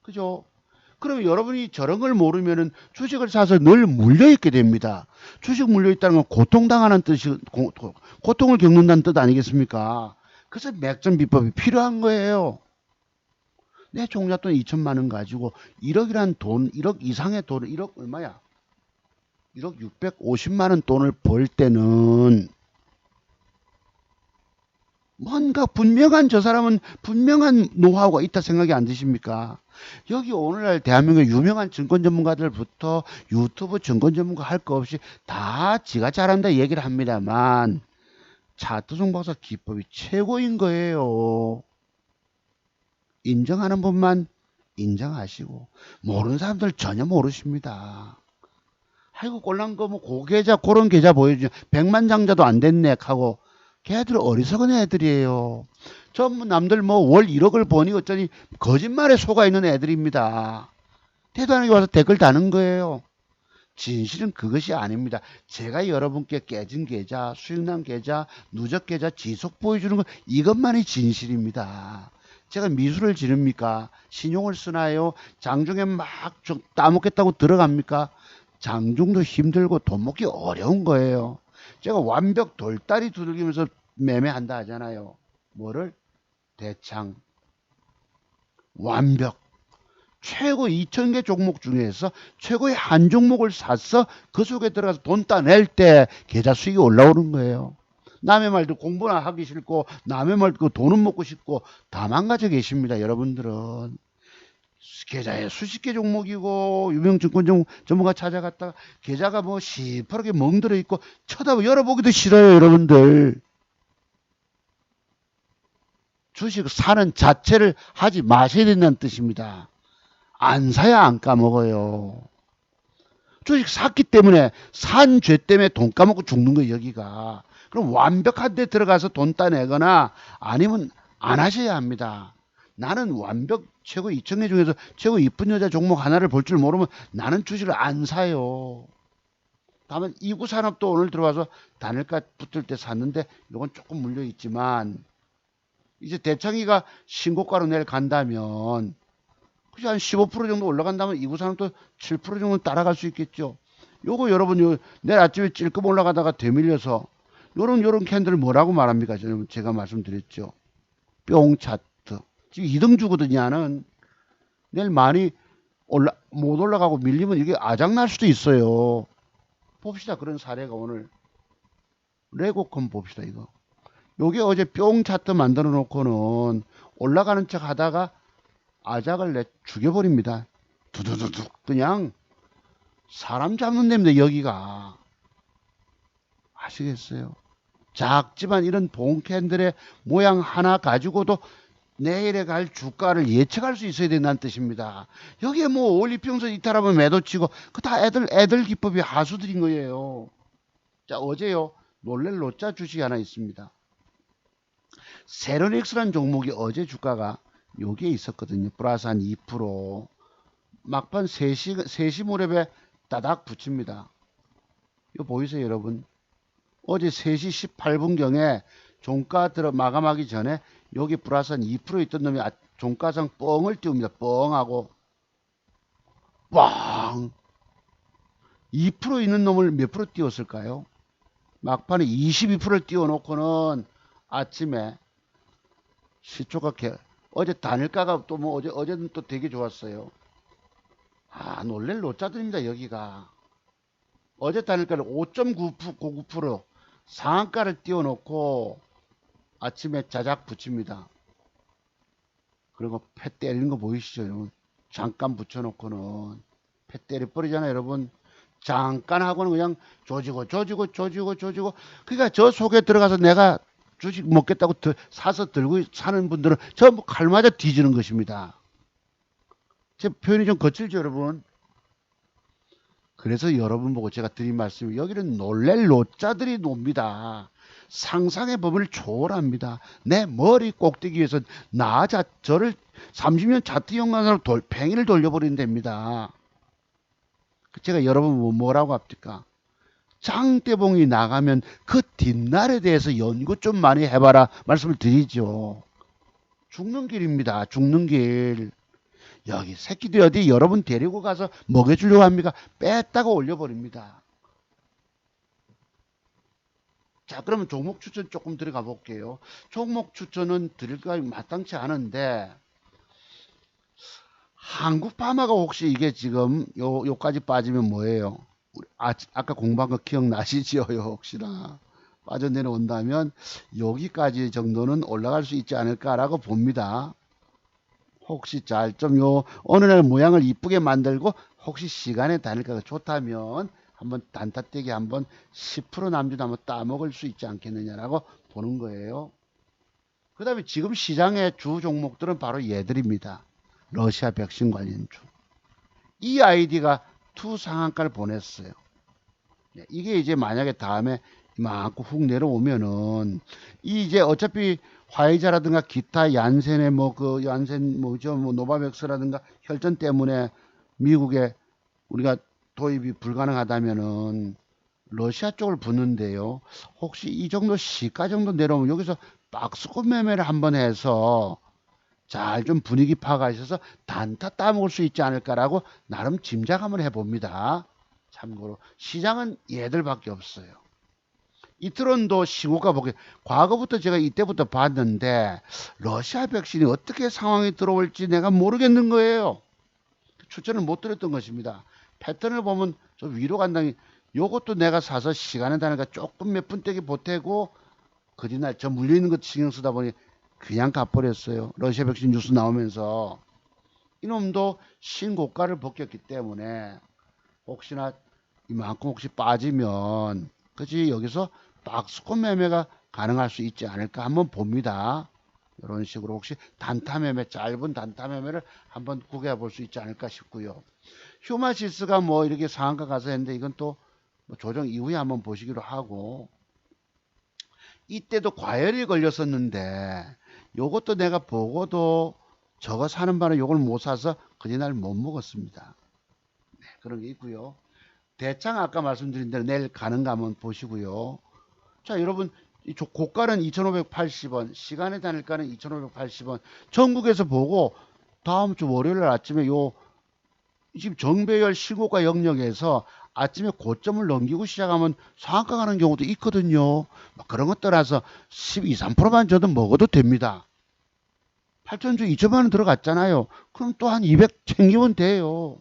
그죠? 그럼 여러분이 저런 걸 모르면은 주식을 사서 늘 물려있게 됩니다. 주식 물려있다는 건 고통당하는 뜻이, 고통을 겪는다는 뜻 아니겠습니까? 그래서 맥점 비법이 필요한 거예요. 내 종잣돈 2천만 원 가지고 1억이란 돈, 1억 이상의 돈, 1억 얼마야? 1억 650만 원 돈을 벌 때는 뭔가 분명한, 저 사람은 분명한 노하우가 있다 생각이 안 드십니까? 여기 오늘날 대한민국 유명한 증권 전문가들부터 유튜브 증권 전문가 할 거 없이 다 지가 잘한다 얘기를 합니다만 차트송 박사 기법이 최고인 거예요. 인정하는 분만 인정하시고 모르는 사람들 전혀 모르십니다. 아이고 꼴난 거 뭐 고계좌 그런 계좌 보여주죠. 백만장자도 안 됐네 하고 걔들 어리석은 애들이에요. 전부 남들 뭐 월 1억을 버니 어쩌니 거짓말에 속아 있는 애들입니다. 대단하게 와서 댓글 다는 거예요. 진실은 그것이 아닙니다. 제가 여러분께 깨진 계좌, 수익난 계좌, 누적 계좌 지속 보여주는 것 이것만이 진실입니다. 제가 미술을 지릅니까? 신용을 쓰나요? 장중에 막 따먹겠다고 들어갑니까? 장중도 힘들고 돈 먹기 어려운 거예요. 제가 완벽 돌다리 두들기면서 매매한다 하잖아요. 뭐를? 대창. 완벽. 최고 2,000개 종목 중에서 최고의 한 종목을 샀어 그 속에 들어가서 돈 따낼 때 계좌 수익이 올라오는 거예요. 남의 말도 공부나 하기 싫고 남의 말 듣고 돈은 먹고 싶고 다 망가져 계십니다. 여러분들은. 계좌에 수십 개 종목이고 유명 증권 전문가 찾아갔다가 계좌가 뭐 시퍼렇게 멍들어 있고 쳐다보 열어보기도 싫어요. 여러분들. 주식 사는 자체를 하지 마셔야 된다는 뜻입니다. 안 사야 안 까먹어요. 주식 샀기 때문에 산 죄 때문에 돈 까먹고 죽는 거예요. 여기가. 그럼 완벽한 데 들어가서 돈 따내거나 아니면 안 하셔야 합니다. 나는 완벽 최고 2,000개 중에서 최고 이쁜 여자 종목 하나를 볼 줄 모르면 나는 주식을 안 사요. 다만 이구산업도 오늘 들어와서 단일가 붙을 때 샀는데 이건 조금 물려있지만 이제 대창이가 신고가로 내일 간다면 그치 한 15% 정도 올라간다면 이구산업도 7% 정도 따라갈 수 있겠죠. 요거 여러분 내일 아침에 찔끔 올라가다가 되밀려서 요런 캔들 뭐라고 말합니까? 제가 말씀드렸죠. 뿅 차트. 지금 2등 주거든요. 는 내일 많이 못 올라가고 밀리면 이게 아작날 수도 있어요. 봅시다. 그런 사례가 오늘 레고컴 봅시다. 이거. 요게 어제 뿅 차트 만들어 놓고는 올라가는 척 하다가 아작을 내 죽여버립니다. 두두두둑 그냥 사람 잡는 데입니다. 여기가. 아시겠어요? 작지만 이런 봉캔들의 모양 하나 가지고도 내일에 갈 주가를 예측할 수 있어야 된다는 뜻입니다. 여기에 뭐 올리평선 이탈하면 매도치고 그 다 애들 기법이 하수들인 거예요. 자 어제요 놀랄 로짜 주식이 하나 있습니다. 세로닉스라는 종목이 어제 주가가 여기에 있었거든요. 플러스 한 2%. 막판 3시 무렵에 따닥 붙입니다. 이거 보이세요 여러분? 어제 3시 18분경에 종가 마감하기 전에 여기 플러스 한 2% 있던 놈이 종가상 뻥을 띄웁니다. 뻥하고 뻥 2% 있는 놈을 몇 프로 띄웠을까요? 막판에 22%를 띄워놓고는 아침에 시초가 어제 단일가가 또 뭐 어제는 또 되게 좋았어요. 놀랄 노자들입니다. 여기가. 어제 단일가를 5.99% 상한가를 띄워놓고 아침에 자작 붙입니다. 그리고 패 때리는 거 보이시죠? 여러분? 잠깐 붙여놓고는 패 때려버리잖아요. 여러분. 잠깐 하고는 그냥 조지고. 그러니까 저 속에 들어가서 내가 주식 먹겠다고 사서 들고 사는 분들은 전부 칼 맞아 뒤지는 것입니다. 제 표현이 좀 거칠죠, 여러분? 그래서 여러분 보고 제가 드린 말씀이 여기는 놀랄 노자들이 놉니다. 상상의 범위를 초월합니다. 내 머리 꼭대기 위해서 저를 30년 자트 연관으로 팽이를 돌려버리는 됩니다. 제가 여러분 뭐라고 합니까? 장대봉이 나가면 그 뒷날에 대해서 연구 좀 많이 해봐라 말씀을 드리죠. 죽는 길입니다. 죽는 길. 여기 새끼들이 어디 여러분 데리고 가서 먹여주려고 합니까? 뺐다가 올려버립니다. 자, 그러면 종목 추천 조금 들어가 볼게요. 종목 추천은 드릴까 마땅치 않은데 한국 파마가 혹시 이게 지금 요까지 빠지면 뭐예요? 아까 공부한 거 기억나시지요? 혹시나 빠져내려온다면 여기까지 정도는 올라갈 수 있지 않을까라고 봅니다. 혹시 잘 좀 어느 날 모양을 이쁘게 만들고 혹시 시간에 단일가가 좋다면 한번 단타떼기 한번 10% 남짓 한번 따먹을 수 있지 않겠느냐라고 보는 거예요. 그 다음에 지금 시장의 주 종목들은 바로 얘들입니다. 러시아 백신 관련주. 이 아이디가 투 상한가를 보냈어요. 이게 이제 만약에 다음에 이만큼 훅 내려오면은 이제 어차피 화이자라든가 기타 얀센의 얀센 노바백스라든가 혈전 때문에 미국에 우리가 도입이 불가능하다면은 러시아 쪽을 붙는데요. 혹시 이 정도 시가 정도 내려오면 여기서 박스권 매매를 한번 해서 잘 좀 분위기 파가 있어서 단타 따먹을 수 있지 않을까라고 나름 짐작 한번 해봅니다. 참고로 시장은 얘들밖에 없어요. 이트론도 시고가 보게 과거부터 제가 이때부터 봤는데 러시아 백신이 어떻게 상황이 들어올지 내가 모르겠는 거예요. 추천을 못 드렸던 것입니다. 패턴을 보면 저 위로 간다니 요것도 내가 사서 시간에 다니까 조금 몇 분대기 보태고 그 뒤날 저 물리는 것 신경 쓰다 보니 그냥 가버렸어요. 러시아 백신 뉴스 나오면서 이놈도 신고가를 벗겼기 때문에 혹시나 이만큼 혹시 빠지면 그지 여기서 박스권 매매가 가능할 수 있지 않을까 한번 봅니다. 이런 식으로 혹시 단타 매매 짧은 단타 매매를 한번 구겨 볼 수 있지 않을까 싶고요. 휴마시스가 뭐 이렇게 상한가 가서 했는데 이건 또 뭐 조정 이후에 한번 보시기로 하고 이때도 과열이 걸렸었는데 요것도 내가 보고도 저거 사는 바람에 요걸 못 사서 그날 못 먹었습니다. 네, 그런 게 있고요. 대창 아까 말씀드린 대로 내일 가는가 한번 보시고요. 자, 여러분 고가는 2,580원, 시간의 단일가는 2,580원. 전국에서 보고 다음 주 월요일 아침에 지금 정배열 시고가 영역에서 아침에 고점을 넘기고 시작하면 상한가 가는 경우도 있거든요. 그런 것 따라서 12, 3%만 줘도 먹어도 됩니다. 8천주 2천만 원 들어갔잖아요. 그럼 또 한 200 챙기면 돼요.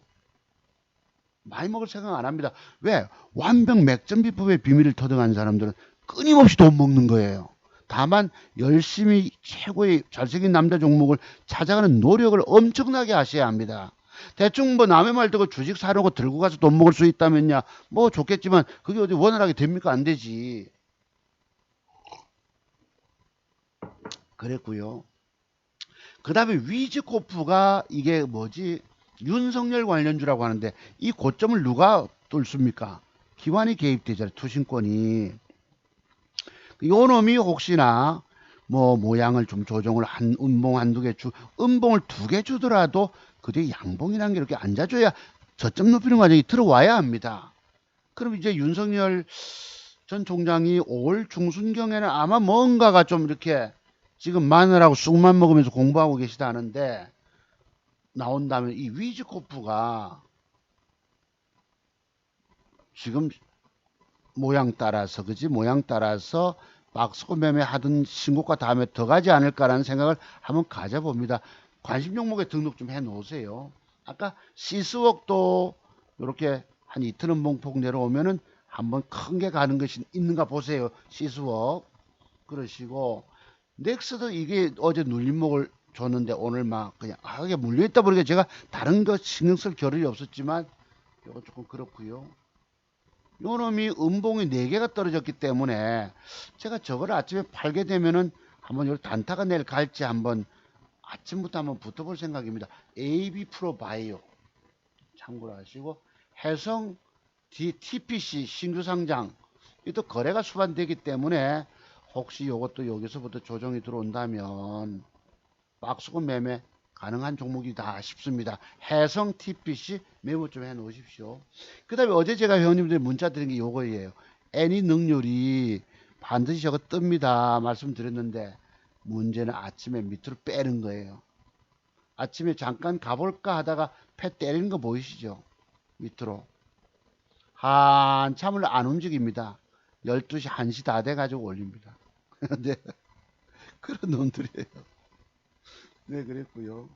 많이 먹을 생각 안 합니다. 왜? 완벽 맥점 비법의 비밀을 터득한 사람들은 끊임없이 돈 먹는 거예요. 다만 열심히 최고의 잘생긴 남자 종목을 찾아가는 노력을 엄청나게 하셔야 합니다. 대충 뭐 남의 말 듣고 주식 사려고 들고 가서 돈 먹을 수 있다면야 뭐 좋겠지만 그게 어디 원활하게 됩니까? 안 되지. 그랬고요. 그 다음에 위즈코프가 이게 뭐지? 윤석열 관련주라고 하는데 이 고점을 누가 뚫습니까? 기관이 개입되잖아요. 투신권이. 요 놈이 혹시나 뭐 모양을 좀 조정을 음봉 한두 개 음봉을 2개 주더라도 그 뒤에 양봉이라는 게 이렇게 앉아줘야 저점 높이는 과정이 들어와야 합니다. 그럼 이제 윤석열 전 총장이 5월 중순경에는 아마 뭔가가 좀 이렇게 지금 마늘하고 쑥만 먹으면서 공부하고 계시다는데 나온다면 이 위즈코프가 지금 모양 따라서 그지 모양 따라서 박스권 매매 하던 신고가 다음에 더 가지 않을까라는 생각을 한번 가져봅니다. 관심 종목에 등록 좀 해 놓으세요. 아까 시스웍도 이렇게 한 이틀 음봉폭 내려오면은 한번 큰 게 가는 것이 있는가 보세요. 시스웍. 그러시고 넥스도 이게 어제 눌림목을 줬는데 오늘 막 그냥 이게 물려있다 보니까 제가 다른 거 신경 쓸 겨를이 없었지만 이거 조금 그렇고요. 요 놈이 음봉이 4개가 떨어졌기 때문에 제가 저걸 아침에 팔게 되면은 한번 요 단타가 내일 갈지 한번 아침부터 한번 붙어볼 생각입니다. AB 프로 바이오 참고로 하시고 해성 TPC 신규 상장 이또 거래가 수반되기 때문에 혹시 요것도 여기서부터 조정이 들어온다면 박스권 매매 가능한 종목이다 싶습니다. 해성 TPC 메모 좀 해 놓으십시오. 그 다음에 어제 제가 회원님들 문자 드린 게 요거예요. 애니 능률이 반드시 저거 뜹니다 말씀드렸는데 문제는 아침에 밑으로 빼는 거예요. 아침에 잠깐 가볼까 하다가 패 때리는 거 보이시죠? 밑으로 한참을 안 움직입니다. 12시 1시 다 돼가지고 올립니다. 네, 그런 놈들이에요. 네, 그랬고요.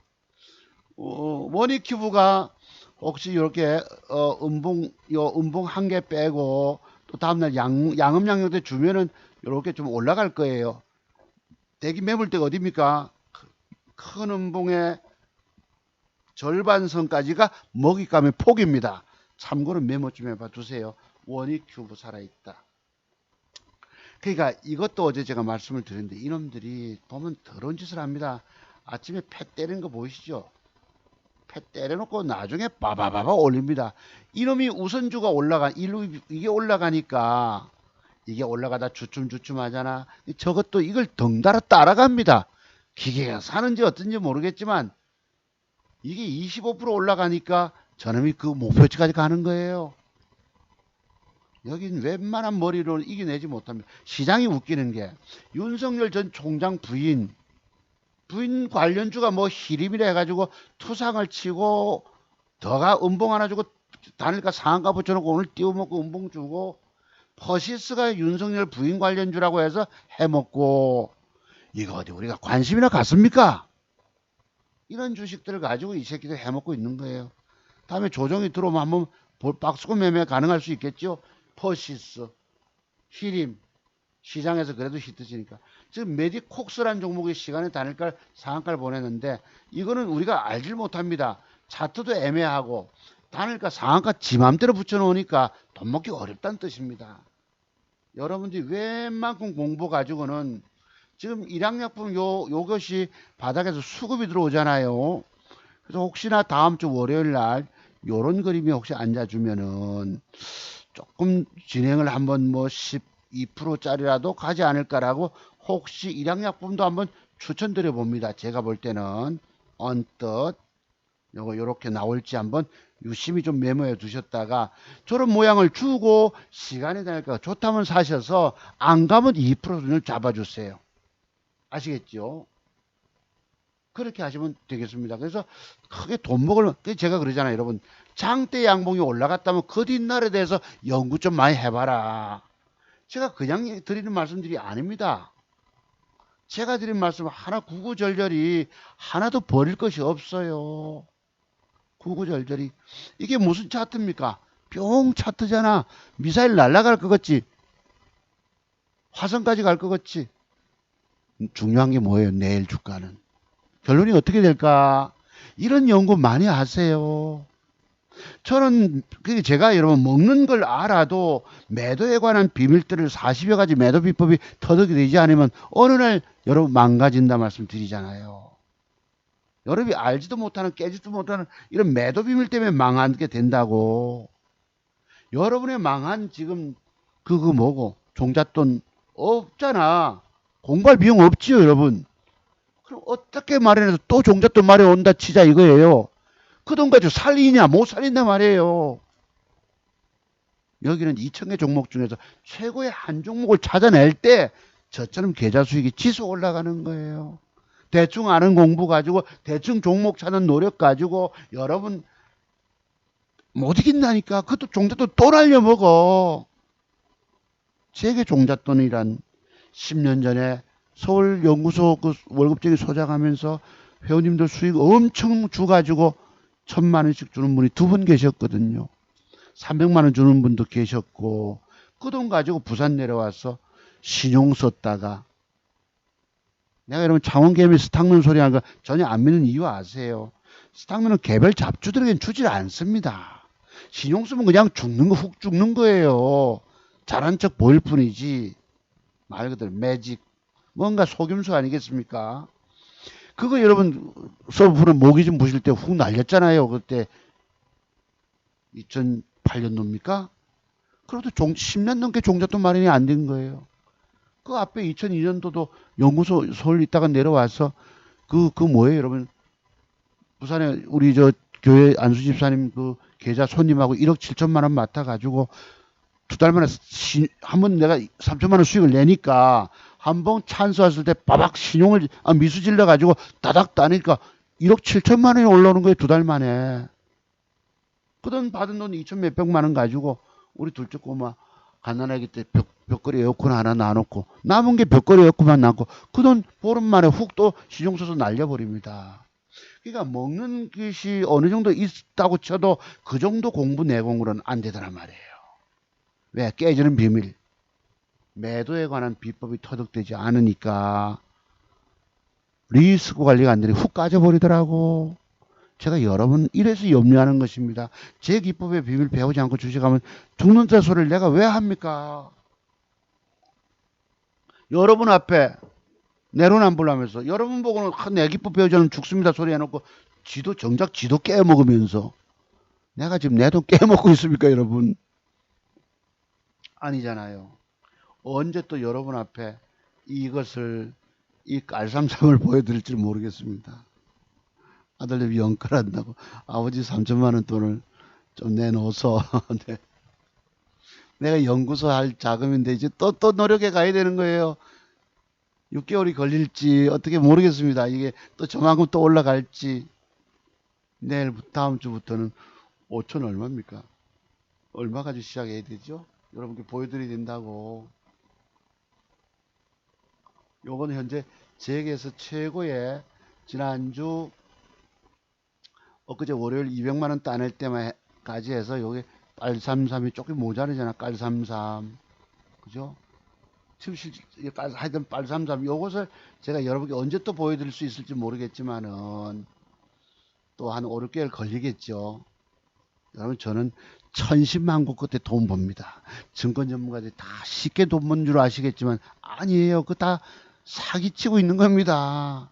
머니큐브가 혹시 이렇게 음봉 한 개 빼고 또 다음날 양음양력대 주면은 이렇게 좀 올라갈 거예요. 대기 매물대가 어딥니까? 큰 음봉의 절반선까지가 먹잇감의 폭입니다. 참고로 메모 좀 해봐 두세요. 원익큐브 살아있다. 그러니까 이것도 어제 제가 말씀을 드렸는데 이놈들이 보면 더러운 짓을 합니다. 아침에 패 때리는 거 보이시죠? 패 때려놓고 나중에 바바바바 올립니다. 이놈이 우선주가 이게 올라가니까 이게 올라가다 주춤주춤 하잖아. 저것도 이걸 덩달아 따라갑니다. 기계가 사는지 어떤지 모르겠지만 이게 25% 올라가니까 저놈이 그 목표치까지 가는 거예요. 여긴 웬만한 머리로 이겨내지 못합니다. 시장이 웃기는 게 윤석열 전 총장 부인 관련주가 뭐 히림이라 해가지고 투상을 치고 더가 음봉 하나 주고 단일가 상한가 붙여놓고 오늘 띄워먹고 음봉 주고 퍼시스가 윤석열 부인 관련주라고 해서 해먹고 이거 어디 우리가 관심이나 갖습니까? 이런 주식들을 가지고 이 새끼들 해먹고 있는 거예요. 다음에 조정이 들어오면 한번 박스권 매매 가능할 수 있겠죠. 퍼시스, 히림 시장에서 그래도 히트치니까 지금 메디콕스란 종목의 시간에 단일가 상한가를 보냈는데 이거는 우리가 알질 못합니다. 차트도 애매하고 단일가 상한가 지 맘대로 붙여놓으니까 돈 먹기 어렵다는 뜻입니다. 여러분들이 웬만큼 공부 가지고는 지금 일양약품 요것이 바닥에서 수급이 들어오잖아요. 그래서 혹시나 다음 주 월요일 날 요런 그림이 혹시 앉아주면은 조금 진행을 한번 뭐 12%짜리라도 가지 않을까라고 혹시 일양약품도 한번 추천드려 봅니다. 제가 볼 때는 언뜻 요거 요렇게 나올지 한번 유심히 좀 메모해 두셨다가 저런 모양을 주고 시간이 되니까 좋다면 사셔서 안 가면 2%를 잡아주세요. 아시겠죠? 그렇게 하시면 되겠습니다. 그래서 크게 돈 먹을 제가 그러잖아요. 여러분 장대 양봉이 올라갔다면 그 뒷날에 대해서 연구 좀 많이 해봐라. 제가 그냥 드리는 말씀들이 아닙니다. 제가 드린 말씀 하나 구구절절히 하나도 버릴 것이 없어요. 구구절절히 이게 무슨 차트입니까? 뿅 차트잖아. 미사일 날아갈 것 같지? 화성까지 갈 것 같지? 중요한 게 뭐예요? 내일 주가는 결론이 어떻게 될까? 이런 연구 많이 하세요. 저는 제가 여러분 먹는 걸 알아도 매도에 관한 비밀들을 40여 가지 매도 비법이 터득이 되지 않으면 어느 날 여러분 망가진다 말씀드리잖아요. 여러분이 알지도 못하는 깨지도 못하는 이런 매도 비밀 때문에 망하게 된다고. 여러분의 망한 지금 그거 뭐고 종잣돈 없잖아. 공부할 비용 없지요 여러분. 그럼 어떻게 마련해서 또 종잣돈 마련온다 치자 이거예요. 그 돈 가지고 살리냐 못 살린다 말이에요. 여기는 2,000개 종목 중에서 최고의 한 종목을 찾아낼 때 저처럼 계좌 수익이 지속 올라가는 거예요. 대충 아는 공부 가지고 대충 종목 찾는 노력 가지고 여러분 못 이긴다니까. 그것도 종잣돈 또 날려먹어. 세계 종잣돈이란 10년 전에 서울연구소 그 월급쟁이 소장하면서 회원님들 수익 엄청 주가지고 1,000만 원씩 주는 분이 2분 계셨거든요. 300만 원 주는 분도 계셨고, 그 돈 가지고 부산 내려와서 신용 썼다가, 내가 여러분 창원개미 스탁면 소리 하는 거 전혀 안 믿는 이유 아세요? 스탁면은 개별 잡주들에겐 주질 않습니다. 신용 쓰면 그냥 죽는 거, 훅 죽는 거예요. 잘한 척 보일 뿐이지. 말 그대로 매직. 뭔가 속임수 아니겠습니까? 그거 여러분 서브프로 모기 좀 부실 때 훅 날렸잖아요. 그때 2008년도입니까? 그래도 10년 넘게 종잣돈 마련이 안 된 거예요. 그 앞에 2002년도도 연구소 서울 있다가 내려와서 그 뭐예요, 여러분? 부산에 우리 저 교회 안수 집사님 그 계좌 손님하고 1억 7천만 원 맡아가지고 2달 만에 한 번 내가 3천만 원 수익을 내니까 한 번 찬스 왔을 때 빠박 신용을 미수 질러 가지고 다닥 따니까 1억 7천만 원이 올라오는 거예요. 2달 만에. 그 돈 받은 돈 2천 몇백만 원 가지고 우리 둘째 꼬마 가난하기 때 벽걸이 에어컨 하나 놔놓고 남은 게 벽걸이 에어컨만 남고 그 돈 보름 만에 훅 또 시중 써서 날려버립니다. 그러니까 먹는 것이 어느 정도 있다고 쳐도 그 정도 공부 내공으로는 안 되더란 말이에요. 왜? 깨지는 비밀. 매도에 관한 비법이 터득되지 않으니까 리스크 관리가 안 되니 훅 까져버리더라고. 제가 여러분 이래서 염려하는 것입니다. 제 기법의 비밀 배우지 않고 주식하면 죽는다 소리를 내가 왜 합니까? 여러분 앞에 내로남불하면서 여러분 보고는 내 기법 배우지 않으면 죽습니다 소리 해놓고 정작 지도 깨먹으면서 내가 지금 내 돈 깨먹고 있습니까 여러분? 아니잖아요. 언제 또 여러분 앞에 이 깔삼삼을 보여드릴지 모르겠습니다. 아들내미 연끌한다고 아버지 3천만 원 돈을 좀 내놓아서 네. 내가 연구소 할 자금인데 이제 또 노력해 가야 되는 거예요. 6개월이 걸릴지 어떻게 모르겠습니다. 이게 또 저만큼 또 올라갈지. 내일 다음 주부터는 5천 얼마입니까? 얼마 가지고 시작해야 되죠? 여러분께 보여드려야 된다고. 요거는 현재 재계에서 최고의 지난주 엊그제 월요일 200만 원 따낼 때만까지 해서 요게 빨33이 조금 모자르잖아. 깔33 그죠? 지금 하여튼 빨33 요것을 제가 여러분께 언제 또 보여드릴 수 있을지 모르겠지만은 또 한 5, 6개월 걸리겠죠. 여러분 저는 천신만고 끝에 돈 법니다. 증권 전문가들이 다 쉽게 돈 번 줄 아시겠지만 아니에요. 그거 다 사기치고 있는 겁니다.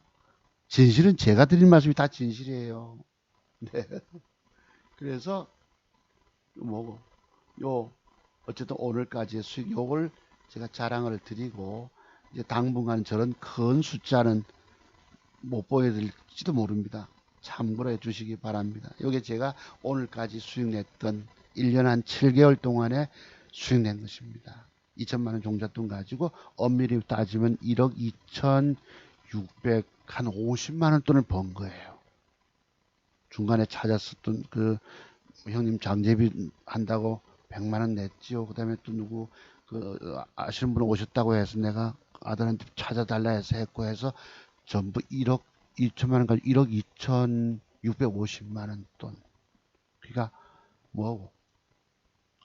진실은 제가 드린 말씀이 다 진실이에요. 네. 그래서 뭐고 어쨌든 오늘까지의 수익 요걸 제가 자랑을 드리고 이제 당분간 저런 큰 숫자는 못 보여드릴지도 모릅니다. 참고로 해주시기 바랍니다. 이게 제가 오늘까지 수익 냈던 1년 한 7개월 동안에 수익 낸 것입니다. 2천만 원 종잣돈 가지고 엄밀히 따지면 1억 2,600 한 50만 원 돈을 번 거예요. 중간에 찾았었던 그 형님 장제비 한다고 100만 원 냈지요. 그 다음에 또 누구 아시는 분 오셨다고 해서 내가 아들한테 찾아달라 해서 했고 해서 전부 1억 2천만 원 가지고 1억 2,650만 원 돈. 그러니까 뭐하고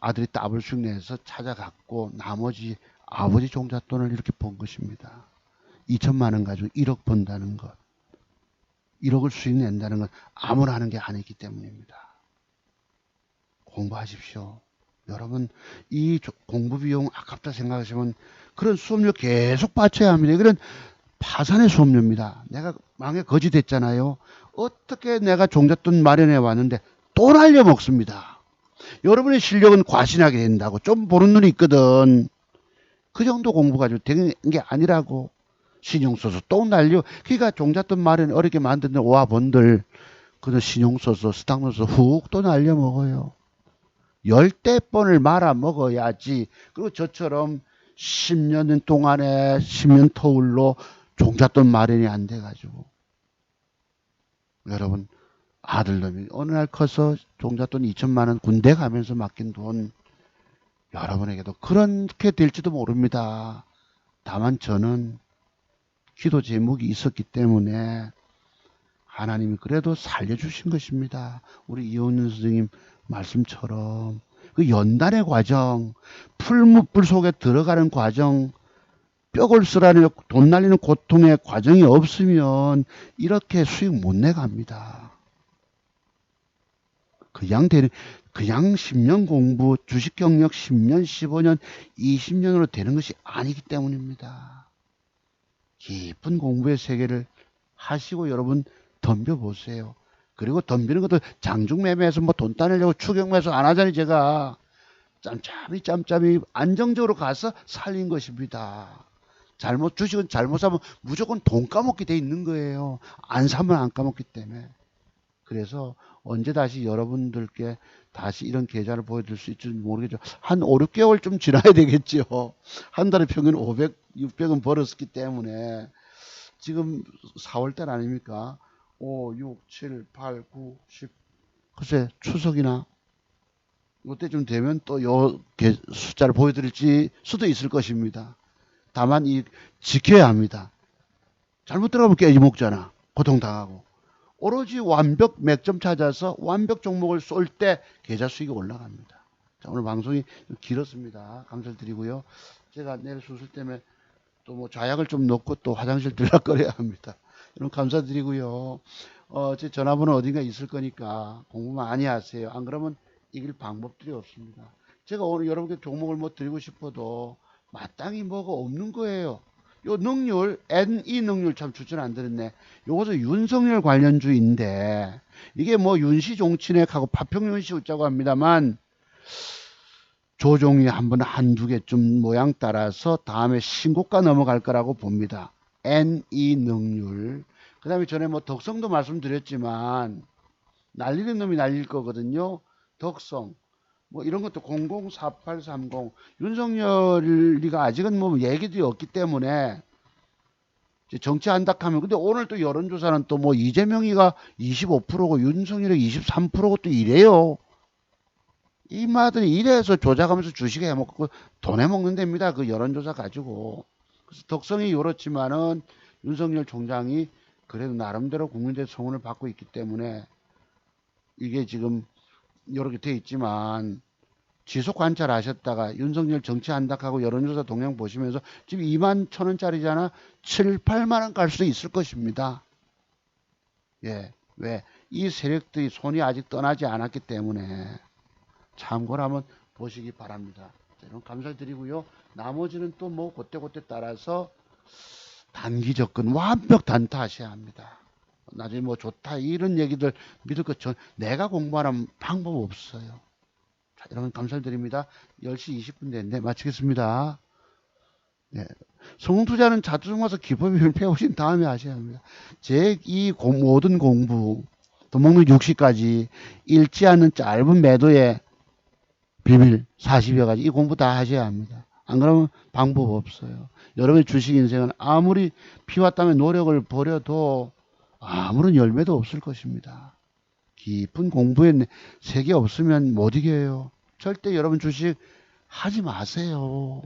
아들이 더블 수익 내서 찾아갔고 나머지 아버지 종잣돈을 이렇게 번 것입니다. 2천만 원 가지고 1억 번다는 것. 1억을 수익 낸다는 건 아무나 하는 게 아니기 때문입니다. 공부하십시오. 여러분 이 공부 비용 아깝다 생각하시면 그런 수업료 계속 바쳐야 합니다. 이건 파산의 수업료입니다. 내가 망에 거지 됐잖아요. 어떻게 내가 종잣돈 마련해 왔는데 또 날려먹습니다. 여러분의 실력은 과신하게 된다고 좀 보는 눈이 있거든. 그 정도 공부 가지고 되는 게 아니라고. 신용 써서 또 날려. 그러니까 종잣돈 마련 어렵게 만드는 오아본들 그는 신용 써서 스탁 넣어서 훅 또 날려먹어요. 10대번을 말아 먹어야지. 그리고 저처럼 10년 동안에 10년 터울로 종잣돈 마련이 안 돼가지고. 여러분, 아들놈이 어느 날 커서 종잣돈 2천만 원 군대 가면서 맡긴 돈, 여러분에게도 그렇게 될지도 모릅니다. 다만 저는 기도 제목이 있었기 때문에 하나님이 그래도 살려주신 것입니다. 우리 이혼윤 선생님 말씀처럼 그 연단의 과정, 풀무불 속에 들어가는 과정, 뼈골 쓰라는 돈 날리는 고통의 과정이 없으면 이렇게 수익 못 내갑니다. 그냥 10년 공부, 주식 경력 10년, 15년, 20년으로 되는 것이 아니기 때문입니다. 깊은 공부의 세계를 하시고 여러분 덤벼보세요. 그리고 덤비는 것도 장중매매에서 뭐 돈 따내려고 추격매수 안 하자니 제가 짬짬이 안정적으로 가서 살린 것입니다. 주식은 잘못 사면 무조건 돈 까먹게 돼 있는 거예요. 안 사면 안 까먹기 때문에. 그래서 언제 다시 여러분들께 다시 이런 계좌를 보여드릴 수 있을지 모르겠죠. 한 5, 6개월 좀 지나야 되겠죠. 한 달에 평균 500, 600은 벌었기 때문에 지금 4월달 아닙니까? 5, 6, 7, 8, 9, 10 글쎄 추석이나 이때쯤 되면 또 요 숫자를 보여드릴지 수도 있을 것입니다. 다만 지켜야 합니다. 잘못 들어가면 깨지 먹잖아. 고통당하고. 오로지 완벽 맥점 찾아서 완벽 종목을 쏠 때 계좌 수익이 올라갑니다. 자, 오늘 방송이 길었습니다. 감사를 드리고요. 제가 내일 수술 때문에 또 뭐 좌약을 좀 넣고 또 화장실 들락거려야 합니다. 여러분 감사드리고요. 제 전화번호 어딘가 있을 거니까 공부 많이 하세요. 안 그러면 이길 방법들이 없습니다. 제가 오늘 여러분께 종목을 뭐 드리고 싶어도 마땅히 뭐가 없는 거예요. 요 능률, NE 능률 참 추천 안 드렸네. 요것은 윤석열 관련주인데, 이게 뭐 윤시종친액하고 파평윤시 웃자고 합니다만, 조종이 한두 개쯤 모양 따라서 다음에 신고가 넘어갈 거라고 봅니다. NE 능률. 그 다음에 전에 뭐 덕성도 말씀드렸지만, 날리는 놈이 날릴 거거든요. 덕성. 뭐 이런 것도 004830 윤석열이가 아직은 뭐 얘기들이 없기 때문에 정치한다 하면 근데 오늘 또 여론조사는 또 뭐 이재명이가 25%고 윤석열이 23%고 또 이래요. 이 마들이 이래서 조작하면서 주식 해먹고 돈 해먹는 데입니다. 그 여론조사 가지고. 그래서 덕성이 이렇지만은 윤석열 총장이 그래도 나름대로 국민들의 성원을 받고 있기 때문에 이게 지금 이렇게 돼 있지만 지속 관찰하셨다가 윤석열 정치한다 하고 여론조사 동향 보시면서 지금 2만 1,000원짜리잖아. 7, 8만 원 갈 수도 있을 것입니다. 예. 왜? 이 세력들이 손이 아직 떠나지 않았기 때문에 참고를 한번 보시기 바랍니다. 자, 여러분 감사드리고요. 나머지는 또 뭐 그때그때 따라서 단기 접근 완벽 단타하셔야 합니다. 나중에 뭐 좋다 이런 얘기들 믿을 것 내가 공부하는 방법 없어요. 자, 여러분 감사드립니다. 10시 20분 됐는데 마치겠습니다. 네. 성공투자는 자투성 와서 기법을 배우신 다음에 하셔야 합니다. 모든 공부 또 먹는 60까지 읽지 않는 짧은 매도의 비밀 40여 가지 이 공부 다 하셔야 합니다. 안 그러면 방법 없어요. 여러분의 주식 인생은 아무리 피와 땀의 노력을 벌여도 아무런 열매도 없을 것입니다. 깊은 공부의 세계 없으면 못 이겨요. 절대 여러분 주식 하지 마세요.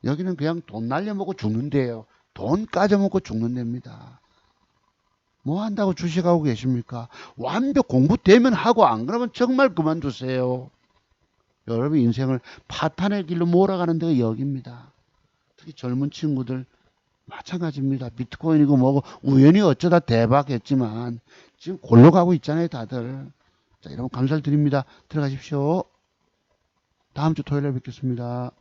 여기는 그냥 돈 날려먹고 죽는 데예요. 돈 까져먹고 죽는 데입니다. 뭐 한다고 주식하고 계십니까? 완벽 공부되면 하고 안 그러면 정말 그만두세요. 여러분 인생을 파탄의 길로 몰아가는 데가 여기입니다. 특히 젊은 친구들 마찬가지입니다. 비트코인이고 뭐고 우연히 어쩌다 대박했지만 지금 골로 가고 있잖아요 다들. 자, 여러분 감사를 드립니다. 들어가십시오. 다음 주 토요일에 뵙겠습니다.